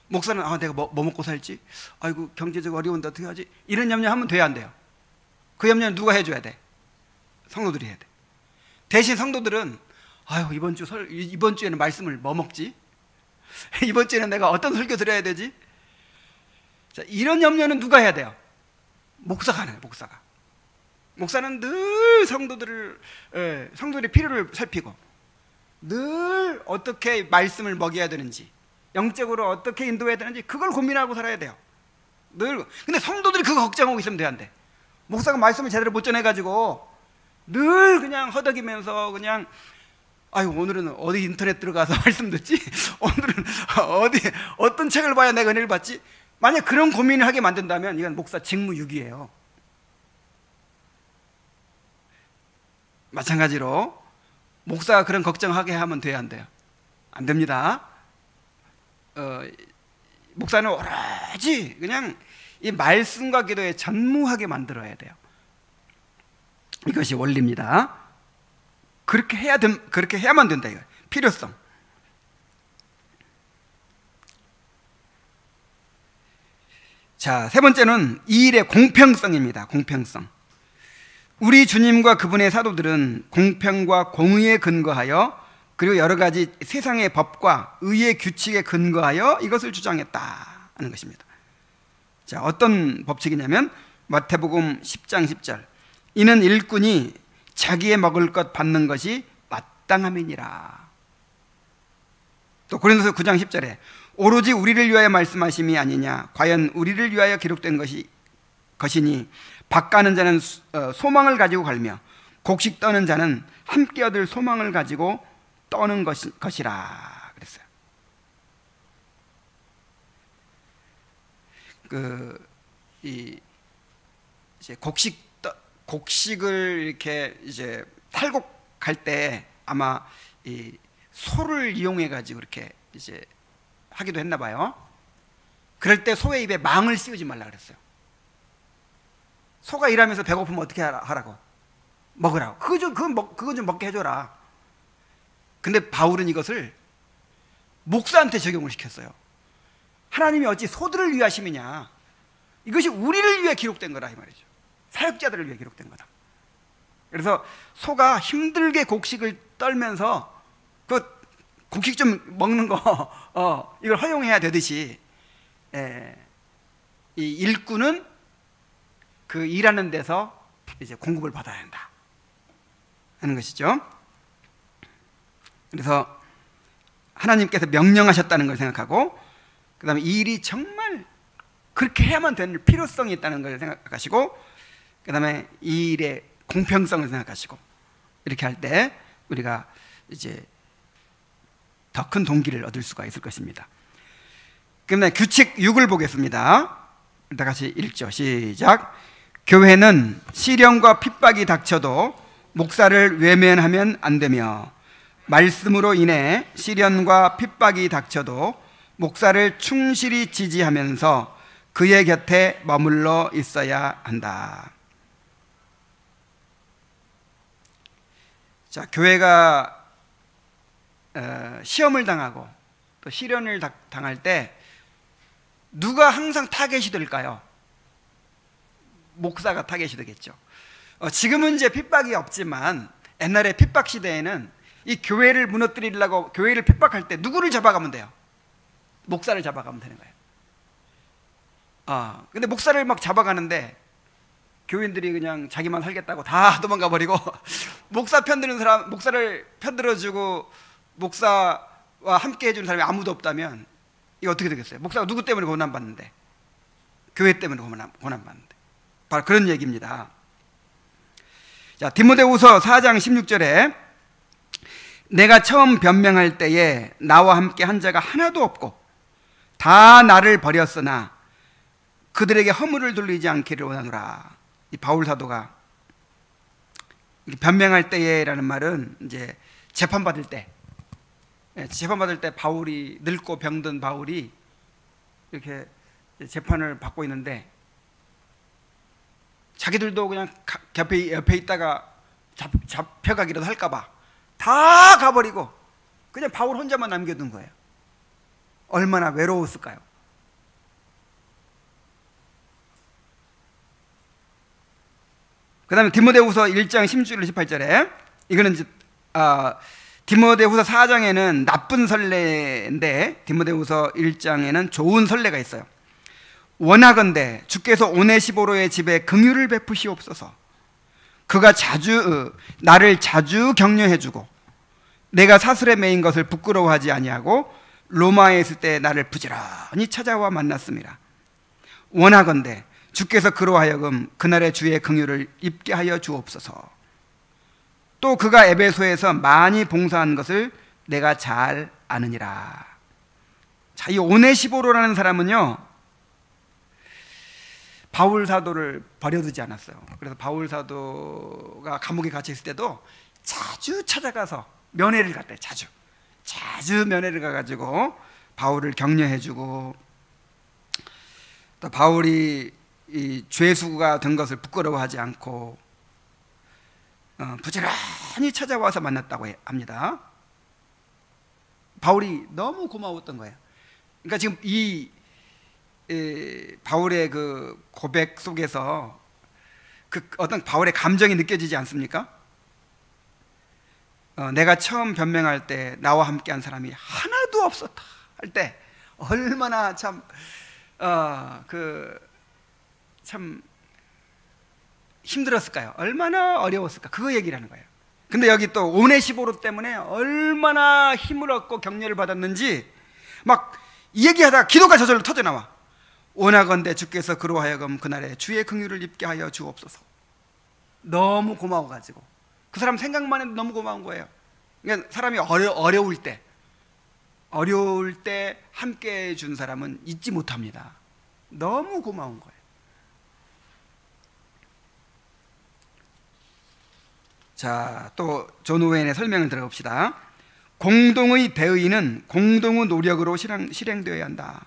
목사는 내가 뭐 먹고 살지? 아이고 경제적 어려운데 어떻게 하지? 이런 염려하면 돼야 안 돼요. 그 염려는 누가 해줘야 돼? 성도들이 해야 돼. 대신 성도들은 이번 주에는 말씀을 뭐 먹지? 이번 주에는 내가 어떤 설교 들어야 되지? 자, 이런 염려는 누가 해야 돼요? 목사가 하는 거예요. 목사는 늘 성도들의 필요를 살피고 늘 어떻게 말씀을 먹여야 되는지, 영적으로 어떻게 인도해야 되는지 그걸 고민하고 살아야 돼요. 늘. 근데 성도들이 그거 걱정하고 있으면 돼, 안 돼? 목사가 말씀을 제대로 못 전해가지고 늘 그냥 허덕이면서 그냥 오늘은 어디 인터넷 들어가서 말씀 듣지? 오늘은 어떤 책을 봐야 내가 은혜를 받지? 만약 그런 고민을 하게 만든다면 이건 목사 직무유기예요. 마찬가지로 목사가 그런 걱정하게 하면 돼야 안 돼요? 안 됩니다. 목사는 오로지 그냥 이 말씀과 기도에 전무하게 만들어야 돼요. 이것이 원리입니다. 그렇게 해야만 된다 이거예요. 필요성. 자, 세 번째는 이 일의 공평성입니다. 공평성. 우리 주님과 그분의 사도들은 공평과 공의에 근거하여, 그리고 여러 가지 세상의 법과 의의 규칙에 근거하여 이것을 주장했다 하는 것입니다. 자, 어떤 법칙이냐면 마태복음 10장 10절, 이는 일꾼이 자기의 먹을 것 받는 것이 마땅함이니라. 또 고린도서 9장 10절에 오로지 우리를 위하여 말씀하심이 아니냐, 과연 우리를 위하여 기록된 것이니 밭가는 자는 소망을 가지고 갈며 곡식 떠는 자는 함께 얻을 소망을 가지고 떠는 것이라 그랬어요. 이제 곡식을 이렇게 이제 탈곡할 때 아마 이 소를 이용해 가지고 이렇게 이제 하기도 했나 봐요. 그럴 때 소의 입에 망을 씌우지 말라 그랬어요. 소가 일하면서 배고프면 어떻게 하라고? 먹으라고. 그거 좀 먹게 해줘라. 근데 바울은 이것을 목사한테 적용을 시켰어요. 하나님이 어찌 소들을 위하심이냐, 이것이 우리를 위해 기록된 거라 이 말이죠. 사역자들을 위해 기록된 거다. 그래서 소가 힘들게 곡식을 떨면서 그 곡식 좀 먹는 거 이걸 허용해야 되듯이 이 일꾼은 그 일하는 데서 이제 공급을 받아야 한다 하는 것이죠. 그래서 하나님께서 명령하셨다는 걸 생각하고, 그 다음에 이 일이 정말 그렇게 해야만 되는 필요성이 있다는 걸 생각하시고, 그 다음에 이 일의 공평성을 생각하시고, 이렇게 할 때 우리가 이제 더 큰 동기를 얻을 수가 있을 것입니다. 그다음에 규칙 6을 보겠습니다. 다 같이 읽죠. 시작. 교회는 시련과 핍박이 닥쳐도 목사를 외면하면 안 되며, 말씀으로 인해 시련과 핍박이 닥쳐도 목사를 충실히 지지하면서 그의 곁에 머물러 있어야 한다. 자, 교회가 시험을 당하고 또 시련을 당할 때 누가 항상 타겟이 될까요? 목사가 타겟이 되겠죠. 지금은 이제 핍박이 없지만 옛날에 핍박 시대에는 이 교회를 무너뜨리려고 교회를 핍박할 때 누구를 잡아가면 돼요? 목사를 잡아가면 되는 거예요. 근데 목사를 막 잡아가는데 교인들이 그냥 자기만 살겠다고 다 도망가 버리고 목사 편드는 사람, 목사를 편들어주고 목사와 함께 해주는 사람이 아무도 없다면 이거 어떻게 되겠어요? 목사가 누구 때문에 고난받는데? 교회 때문에 고난받는데. 바로 그런 얘기입니다. 자, 디모데후서 4장 16절에 내가 처음 변명할 때에 나와 함께 한 자가 하나도 없고 다 나를 버렸으나 그들에게 허물을 돌리지 않기를 원하노라. 이 바울 사도가 변명할 때에라는 말은 이제 재판받을 때, 재판받을 때 바울이 늙고 병든 바울이 이렇게 재판을 받고 있는데 자기들도 그냥 옆에 있다가 잡혀가기라도 할까봐 다 가버리고 그냥 바울 혼자만 남겨둔 거예요. 얼마나 외로웠을까요? 그 다음에 디모데후서 1장 16절 18절에 이거는 이제 디모데후서 4장에는 나쁜 설레인데 디모데후서 1장에는 좋은 설레가 있어요. 원하건대 주께서 오네시보로의 집에 긍휼을 베푸시옵소서. 그가 나를 자주 격려해주고 내가 사슬에 매인 것을 부끄러워하지 아니하고 로마에 있을 때 나를 부지런히 찾아와 만났습니다. 원하건대 주께서 그로 하여금 그날의 주의 긍휼을 입게 하여 주옵소서. 또 그가 에베소에서 많이 봉사한 것을 내가 잘 아느니라. 자, 이 오네시보로라는 사람은요 바울 사도를 버려두지 않았어요. 그래서 바울 사도가 감옥에 갇혀 있을 때도 자주 찾아가서 면회를 갔대요. 자주 면회를 가가지고 바울을 격려해주고, 또 바울이 이 죄수가 된 것을 부끄러워하지 않고 부지런히 찾아와서 만났다고 합니다. 바울이 너무 고마웠던 거예요. 그러니까 지금 이 바울의 그 고백 속에서 그 어떤 바울의 감정이 느껴지지 않습니까? 내가 처음 변명할 때 나와 함께한 사람이 하나도 없었다 할 때 얼마나 참 힘들었을까요? 얼마나 어려웠을까? 그거 얘기를 하는 거예요. 근데 여기 또 오네시보로 때문에 얼마나 힘을 얻고 격려를 받았는지 막 얘기하다가 기도가 저절로 터져나와. 원하건대 주께서 그로 하여금 그날에 주의 긍휼을 입게 하여 주옵소서. 너무 고마워가지고 그 사람 생각만 해도 너무 고마운 거예요. 그러니까 사람이 어려울 때 함께 해준 사람은 잊지 못합니다. 너무 고마운 거예요. 자, 또 존 오웬의 설명을 들어봅시다. 공동의 대의는 공동의 노력으로 실행되어야 한다.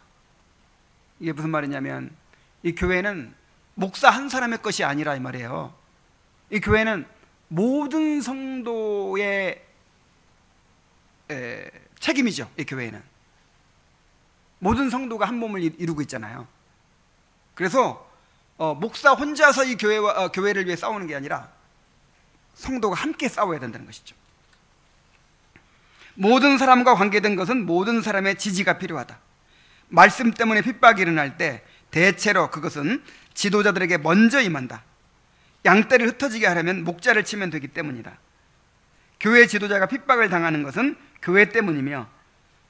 이게 무슨 말이냐면 이 교회는 목사 한 사람의 것이 아니라 이 말이에요. 이 교회는 모든 성도의 책임이죠. 이 교회는 모든 성도가 한 몸을 이루고 있잖아요. 그래서 목사 혼자서 이 교회를 위해 싸우는 게 아니라 성도가 함께 싸워야 된다는 것이죠. 모든 사람과 관계된 것은 모든 사람의 지지가 필요하다. 말씀 때문에 핍박이 일어날 때 대체로 그것은 지도자들에게 먼저 임한다. 양떼를 흩어지게 하려면 목자를 치면 되기 때문이다. 교회 지도자가 핍박을 당하는 것은 교회 때문이며,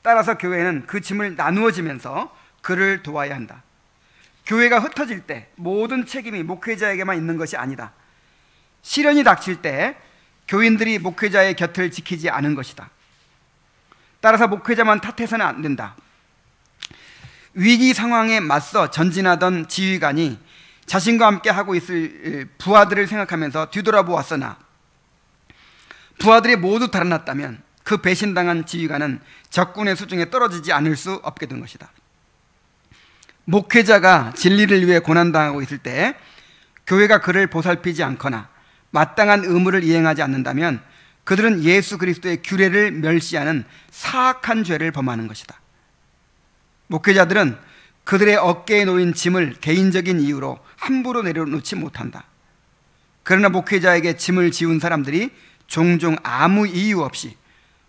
따라서 교회는 그 짐을 나누어지면서 그를 도와야 한다. 교회가 흩어질 때 모든 책임이 목회자에게만 있는 것이 아니다. 시련이 닥칠 때 교인들이 목회자의 곁을 지키지 않은 것이다. 따라서 목회자만 탓해서는 안 된다. 위기 상황에 맞서 전진하던 지휘관이 자신과 함께 하고 있을 부하들을 생각하면서 뒤돌아보았으나 부하들이 모두 달아났다면 그 배신당한 지휘관은 적군의 수중에 떨어지지 않을 수 없게 된 것이다. 목회자가 진리를 위해 고난당하고 있을 때 교회가 그를 보살피지 않거나 마땅한 의무를 이행하지 않는다면 그들은 예수 그리스도의 규례를 멸시하는 사악한 죄를 범하는 것이다. 목회자들은 그들의 어깨에 놓인 짐을 개인적인 이유로 함부로 내려놓지 못한다. 그러나 목회자에게 짐을 지운 사람들이 종종 아무 이유 없이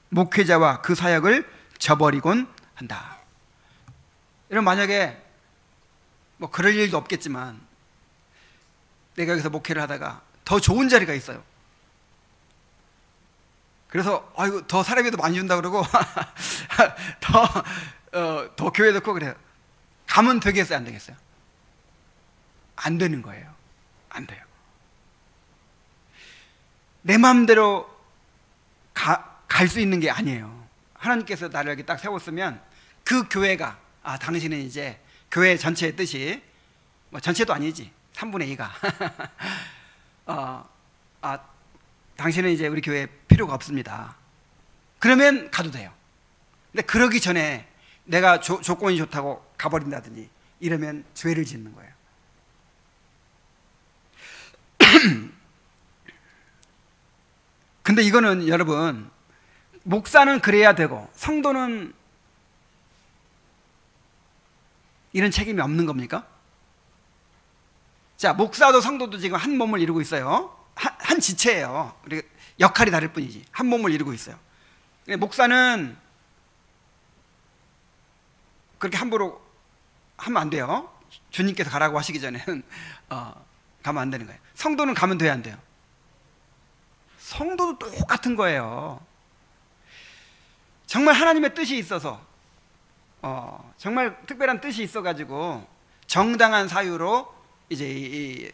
목회자와 그 사역을 저버리곤 한다. 여러분, 만약에 뭐 그럴 일도 없겠지만 내가 여기서 목회를 하다가 더 좋은 자리가 있어요. 그래서 아이고 더 사람이 더 많이 준다 그러고 더 교회도 크고 그래요. 가면 되겠어요, 안 되겠어요? 안 되는 거예요. 안 돼요. 내 마음대로 갈 수 있는 게 아니에요. 하나님께서 나를 여기 딱 세웠으면 그 교회가 당신은 이제 교회 전체의 뜻이 뭐 전체도 아니지 3분의 2가 당신은 이제 우리 교회에 필요가 없습니다. 그러면 가도 돼요. 근데 그러기 전에 내가 조건이 좋다고 가버린다든지 이러면 죄를 짓는 거예요. 근데 이거는 여러분, 목사는 그래야 되고 성도는 이런 책임이 없는 겁니까? 자, 목사도 성도도 지금 한 몸을 이루고 있어요. 한 지체예요. 우리 역할이 다를 뿐이지 한 몸을 이루고 있어요. 목사는 그렇게 함부로 하면 안 돼요. 주님께서 가라고 하시기 전에는 가면 안 되는 거예요. 성도는 가면 돼야 안 돼요. 성도도 똑같은 거예요. 정말 하나님의 뜻이 있어서 정말 특별한 뜻이 있어가지고 정당한 사유로 이제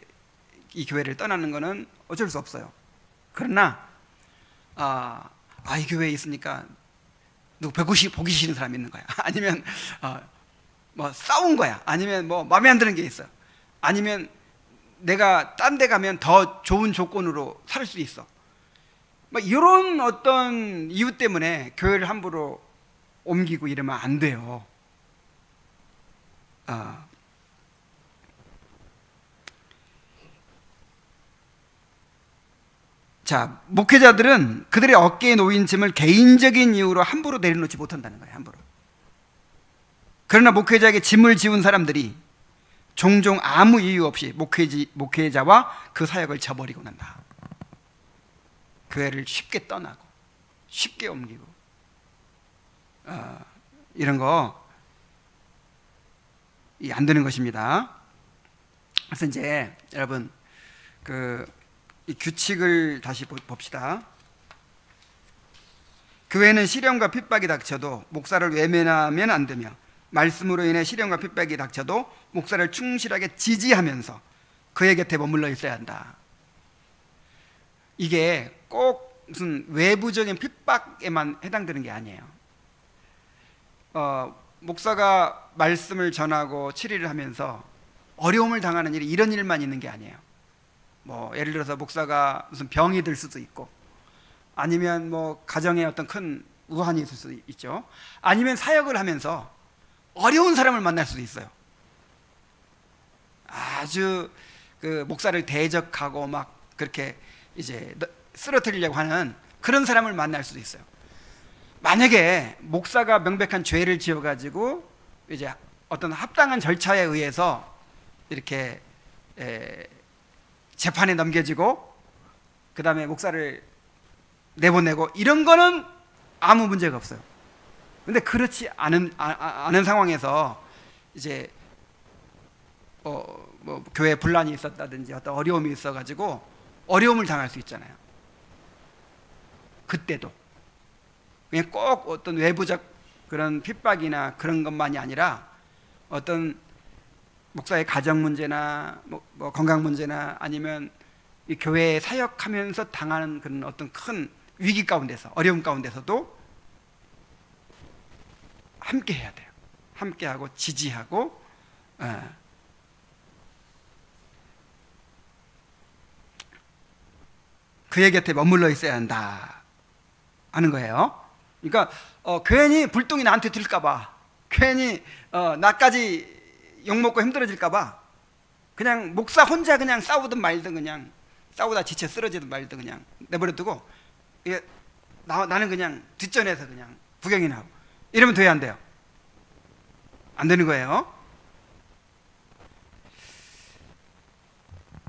이 교회를 떠나는 거는 어쩔 수 없어요. 그러나 이 교회에 있으니까 누구 보기 싫은 사람이 있는 거야. 아니면 뭐 싸운 거야. 아니면 뭐 마음에 안 드는 게 있어. 아니면 내가 딴 데 가면 더 좋은 조건으로 살 수 있어. 뭐 이런 어떤 이유 때문에 교회를 함부로 옮기고 이러면 안 돼요. 자, 목회자들은 그들의 어깨에 놓인 짐을 개인적인 이유로 함부로 내려놓지 못한다는 거예요. 함부로. 그러나 목회자에게 짐을 지운 사람들이 종종 아무 이유 없이 목회자와 그 사역을 저버리고 난다. 교회를 쉽게 떠나고 쉽게 옮기고 이런 거 안 되는 것입니다. 그래서 이제 여러분 이 규칙을 다시 봅시다. 교회는 시련과 핍박이 닥쳐도 목사를 외면하면 안 되며, 말씀으로 인해 시련과 핍박이 닥쳐도 목사를 충실하게 지지하면서 그의 곁에 머물러 있어야 한다. 이게 꼭 무슨 외부적인 핍박에만 해당되는 게 아니에요. 목사가 말씀을 전하고 치리를 하면서 어려움을 당하는 일이 이런 일만 있는 게 아니에요. 뭐 예를 들어서 목사가 무슨 병이 들 수도 있고, 아니면 뭐 가정에 어떤 큰 우환이 있을 수도 있죠. 아니면 사역을 하면서 어려운 사람을 만날 수도 있어요. 아주 그 목사를 대적하고 막 그렇게 이제 쓰러뜨리려고 하는 그런 사람을 만날 수도 있어요. 만약에 목사가 명백한 죄를 지어가지고 이제 어떤 합당한 절차에 의해서 이렇게 재판에 넘겨지고 그 다음에 목사를 내보내고 이런 거는 아무 문제가 없어요. 근데 그렇지 않은 상황에서 이제 뭐 교회에 분란이 있었다든지 어떤 어려움이 있어가지고 어려움을 당할 수 있잖아요. 그때도 그냥 꼭 어떤 외부적 그런 핍박이나 그런 것만이 아니라 어떤 목사의 가정 문제나 뭐 건강 문제나 아니면 이 교회에 사역하면서 당하는 그런 어떤 큰 위기 가운데서 어려움 가운데서도 함께 해야 돼요. 함께하고 지지하고 그의 곁에 머물러 있어야 한다 하는 거예요. 그러니까 괜히 불똥이 나한테 들까봐, 괜히 나까지 욕먹고 힘들어질까봐 그냥 목사 혼자 그냥 싸우든 말든, 그냥 싸우다 지쳐 쓰러지든 말든 그냥 내버려두고 나는 그냥 뒷전에서 그냥 구경이나 하고 이러면 돼야 안 돼요? 안 되는 거예요.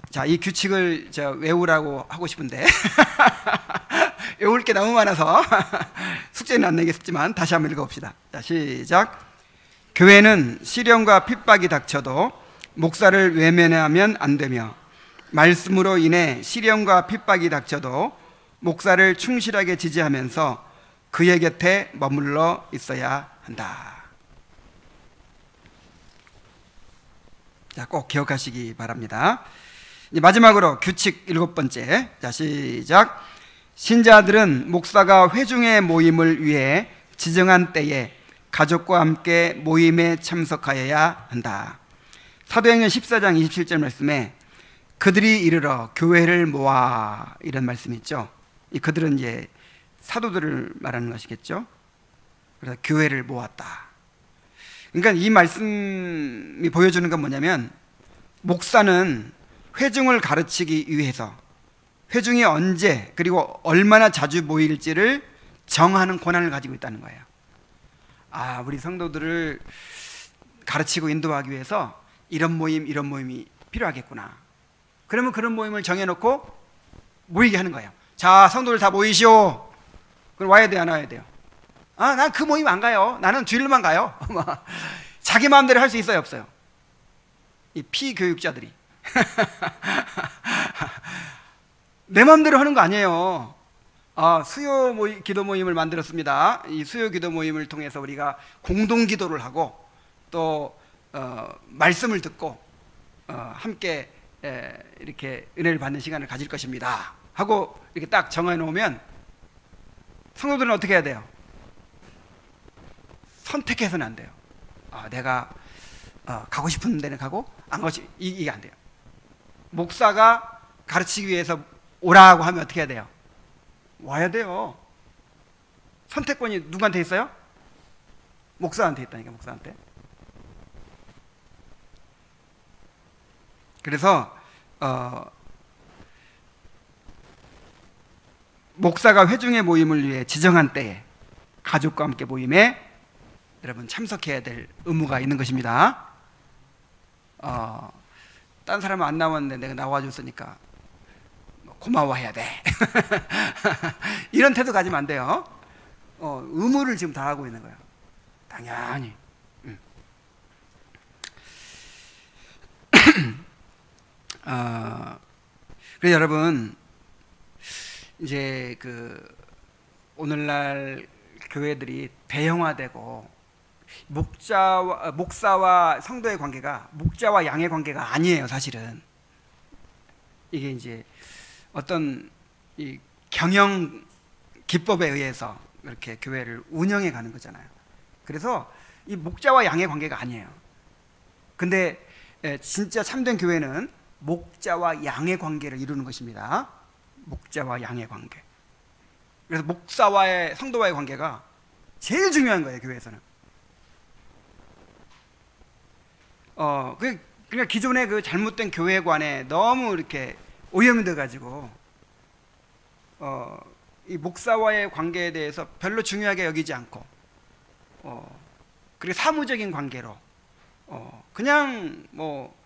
자, 이 규칙을 외우라고 하고 싶은데 외울 게 너무 많아서 숙제는 안 내겠지만 다시 한번 읽어봅시다. 자, 시작. 교회는 시련과 핍박이 닥쳐도 목사를 외면하면 안 되며, 말씀으로 인해 시련과 핍박이 닥쳐도 목사를 충실하게 지지하면서 그의 곁에 머물러 있어야 한다. 자, 꼭 기억하시기 바랍니다. 이제 마지막으로 규칙 7번째. 자, 시작. 신자들은 목사가 회중의 모임을 위해 지정한 때에 가족과 함께 모임에 참석하여야 한다. 사도행전 14장 27절 말씀에 그들이 이르러 교회를 모아, 이런 말씀이 있죠. 이 그들은 이제 사도들을 말하는 것이겠죠. 그래서 교회를 모았다. 그러니까 이 말씀이 보여주는 건 뭐냐면, 목사는 회중을 가르치기 위해서 회중이 언제 그리고 얼마나 자주 모일지를 정하는 권한을 가지고 있다는 거예요. 아, 우리 성도들을 가르치고 인도하기 위해서 이런 모임이 필요하겠구나. 그러면 그런 모임을 정해놓고 모이게 하는 거예요. 자, 성도들 다 모이시오. 그럼 와야 돼요, 안 와야 돼요? 아, 난 그 모임 안 가요. 나는 주일만 가요. 자기 마음대로 할 수 있어요, 없어요? 이 피교육자들이 내 마음대로 하는 거 아니에요. 수요 기도 모임을 만들었습니다. 이 수요 기도 모임을 통해서 우리가 공동 기도를 하고 또 말씀을 듣고 함께 이렇게 은혜를 받는 시간을 가질 것입니다 하고 이렇게 딱 정해 놓으면 성도들은 어떻게 해야 돼요? 선택해서는 안 돼요. 내가 가고 싶은 데는 가고 안 가고 이게 안 돼요. 목사가 가르치기 위해서 오라고 하면 어떻게 해야 돼요? 와야 돼요. 선택권이 누구한테 있어요? 목사한테 있다니까, 목사한테. 그래서 목사가 회중의 모임을 위해 지정한 때에 가족과 함께 모임에 여러분 참석해야 될 의무가 있는 것입니다. 딴 사람은 안 나왔는데 내가 나와줬으니까 고마워해야 돼. 이런 태도 가지면 안 돼요. 의무를 지금 다 하고 있는 거예요. 당연히. 그래서 여러분, 이제 오늘날 교회들이 대형화되고 목사와 성도의 관계가 목자와 양의 관계가 아니에요, 사실은. 이게 이제 어떤 이 경영 기법에 의해서 이렇게 교회를 운영해 가는 거잖아요. 그래서 이 목자와 양의 관계가 아니에요. 근데 진짜 참된 교회는 목자와 양의 관계를 이루는 것입니다. 목자와 양의 관계. 그래서 목사와의 성도와의 관계가 제일 중요한 거예요, 교회에서는. 그러니까 기존의 그 잘못된 교회관에 너무 이렇게 오염이 돼가지고 이 목사와의 관계에 대해서 별로 중요하게 여기지 않고 그리고 사무적인 관계로 그냥 뭐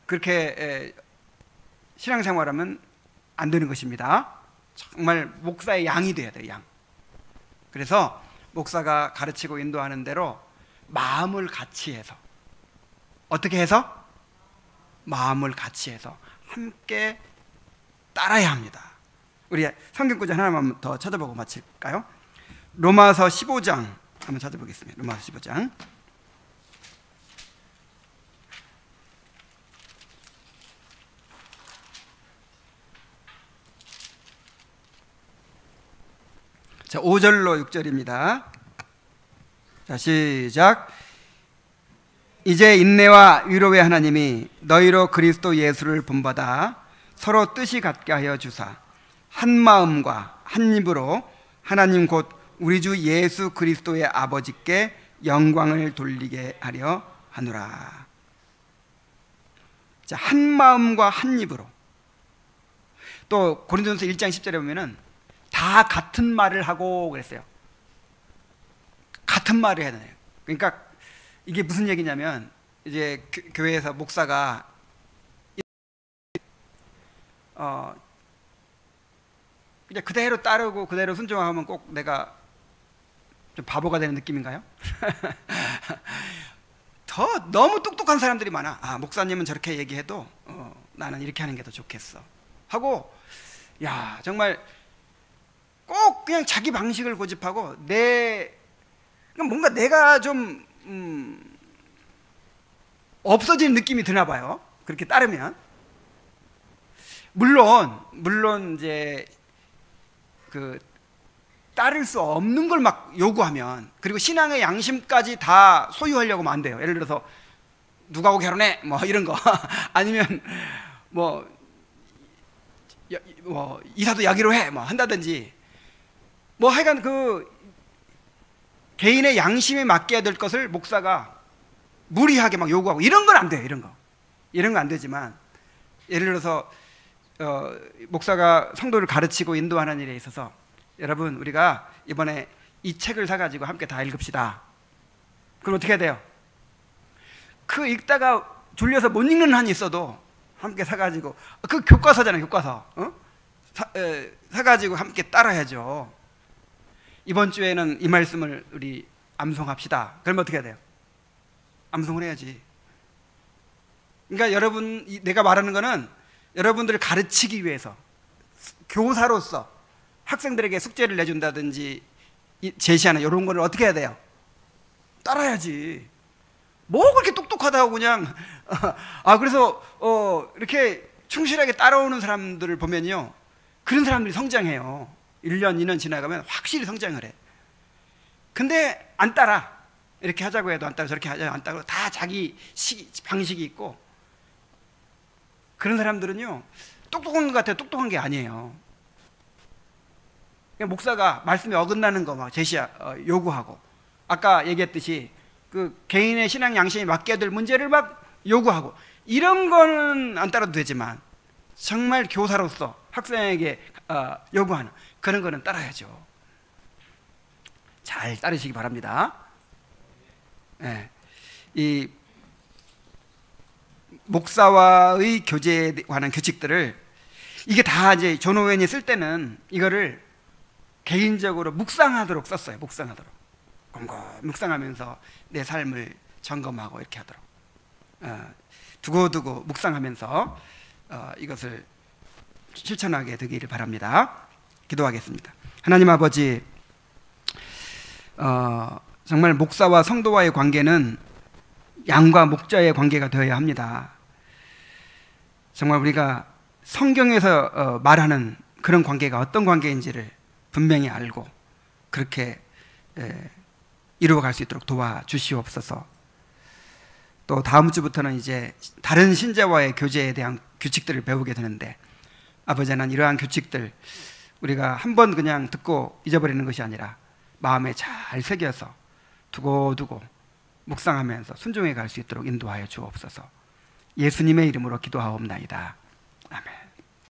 그렇게 신앙생활하면 안 되는 것입니다. 정말 목사의 양이 돼야 돼요. 양. 그래서 목사가 가르치고 인도하는 대로 마음을 같이 해서, 어떻게 해서? 마음을 같이 해서 함께 따라야 합니다. 우리 성경구절 하나만 더 찾아보고 마칠까요? 로마서 15장 한번 찾아보겠습니다. 로마서 15장. 자, 5절로 6절입니다. 자, 시작. 이제 인내와 위로의 하나님이 너희로 그리스도 예수를 본받아 서로 뜻이 같게 하여 주사 한 마음과 한 입으로 하나님 곧 우리 주 예수 그리스도의 아버지께 영광을 돌리게 하려 하노라. 자, 한 마음과 한 입으로. 또 고린도전서 1장 10절에 보면은 다 같은 말을 하고 그랬어요. 같은 말을 해야 돼요. 그러니까 이게 무슨 얘기냐면, 이제 교회에서 목사가 그냥 그대로 따르고 그대로 순종하면 꼭 내가 좀 바보가 되는 느낌인가요? 너무 똑똑한 사람들이 많아. 아, 목사님은 저렇게 얘기해도 나는 이렇게 하는 게 더 좋겠어 하고, 야, 정말 꼭 그냥 자기 방식을 고집하고 뭔가 내가 좀 없어지는 느낌이 드나 봐요. 그렇게 따르면. 물론 이제 그 따를 수 없는 걸 막 요구하면, 그리고 신앙의 양심까지 다 소유하려고 하면 안 돼요. 예를 들어서 누가하고 결혼해 뭐 이런 거 아니면 뭐 이사도 여기로 해 뭐 한다든지, 뭐 하여간 그 개인의 양심에 맡겨야 될 것을 목사가 무리하게 막 요구하고 이런 건 안 돼요. 이런 건 안 되지만, 예를 들어서 목사가 성도를 가르치고 인도하는 일에 있어서, 여러분 우리가 이번에 이 책을 사가지고 함께 다 읽읍시다. 그럼 어떻게 해야 돼요? 그 읽다가 졸려서 못 읽는 한이 있어도 함께 사가지고, 그 교과서잖아요. 교과서. 사가지고 함께 따라야죠. 이번 주에는 이 말씀을 우리 암송합시다. 그러면 어떻게 해야 돼요? 암송을 해야지. 그러니까 여러분, 내가 말하는 거는 여러분들을 가르치기 위해서, 교사로서 학생들에게 숙제를 내준다든지 제시하는 이런 거를 어떻게 해야 돼요? 따라야지. 뭐 그렇게 똑똑하다고 그냥 그래서 이렇게 충실하게 따라오는 사람들을 보면요, 그런 사람들이 성장해요. 1년, 2년 지나가면 확실히 성장을 해. 근데 안 따라. 이렇게 하자고 해도 안 따라, 저렇게 하자고 안 따라. 다 자기 방식이 있고, 그런 사람들은요 똑똑한 것 같아요. 똑똑한 게 아니에요. 그냥 목사가 말씀에 어긋나는 거 막 요구하고, 아까 얘기했듯이 그 개인의 신앙 양심에 맡겨야 될 문제를 막 요구하고, 이런 거는 안 따라도 되지만 정말 교사로서 학생에게 요구하는 그런 거는 따라야죠. 잘 따르시기 바랍니다. 네. 이 목사와의 교제에 관한 규칙들을, 이게 다 이제 존 오웬이 쓸 때는 이거를 개인적으로 묵상하도록 썼어요. 묵상하도록. 묵상하면서 내 삶을 점검하고 이렇게 하도록. 두고두고 묵상하면서 이것을 실천하게 되기를 바랍니다. 기도하겠습니다. 하나님 아버지, 정말 목사와 성도와의 관계는 양과 목자의 관계가 되어야 합니다. 정말 우리가 성경에서 말하는 그런 관계가 어떤 관계인지를 분명히 알고 그렇게 이루어갈 수 있도록 도와주시옵소서. 또 다음 주부터는 이제 다른 신자와의 교제에 대한 규칙들을 배우게 되는데, 아버지, 난 이러한 규칙들 우리가 한번 그냥 듣고 잊어버리는 것이 아니라 마음에 잘 새겨서 두고두고 묵상하면서 순종해 갈 수 있도록 인도하여 주옵소서. 예수님의 이름으로 기도하옵나이다. 아멘.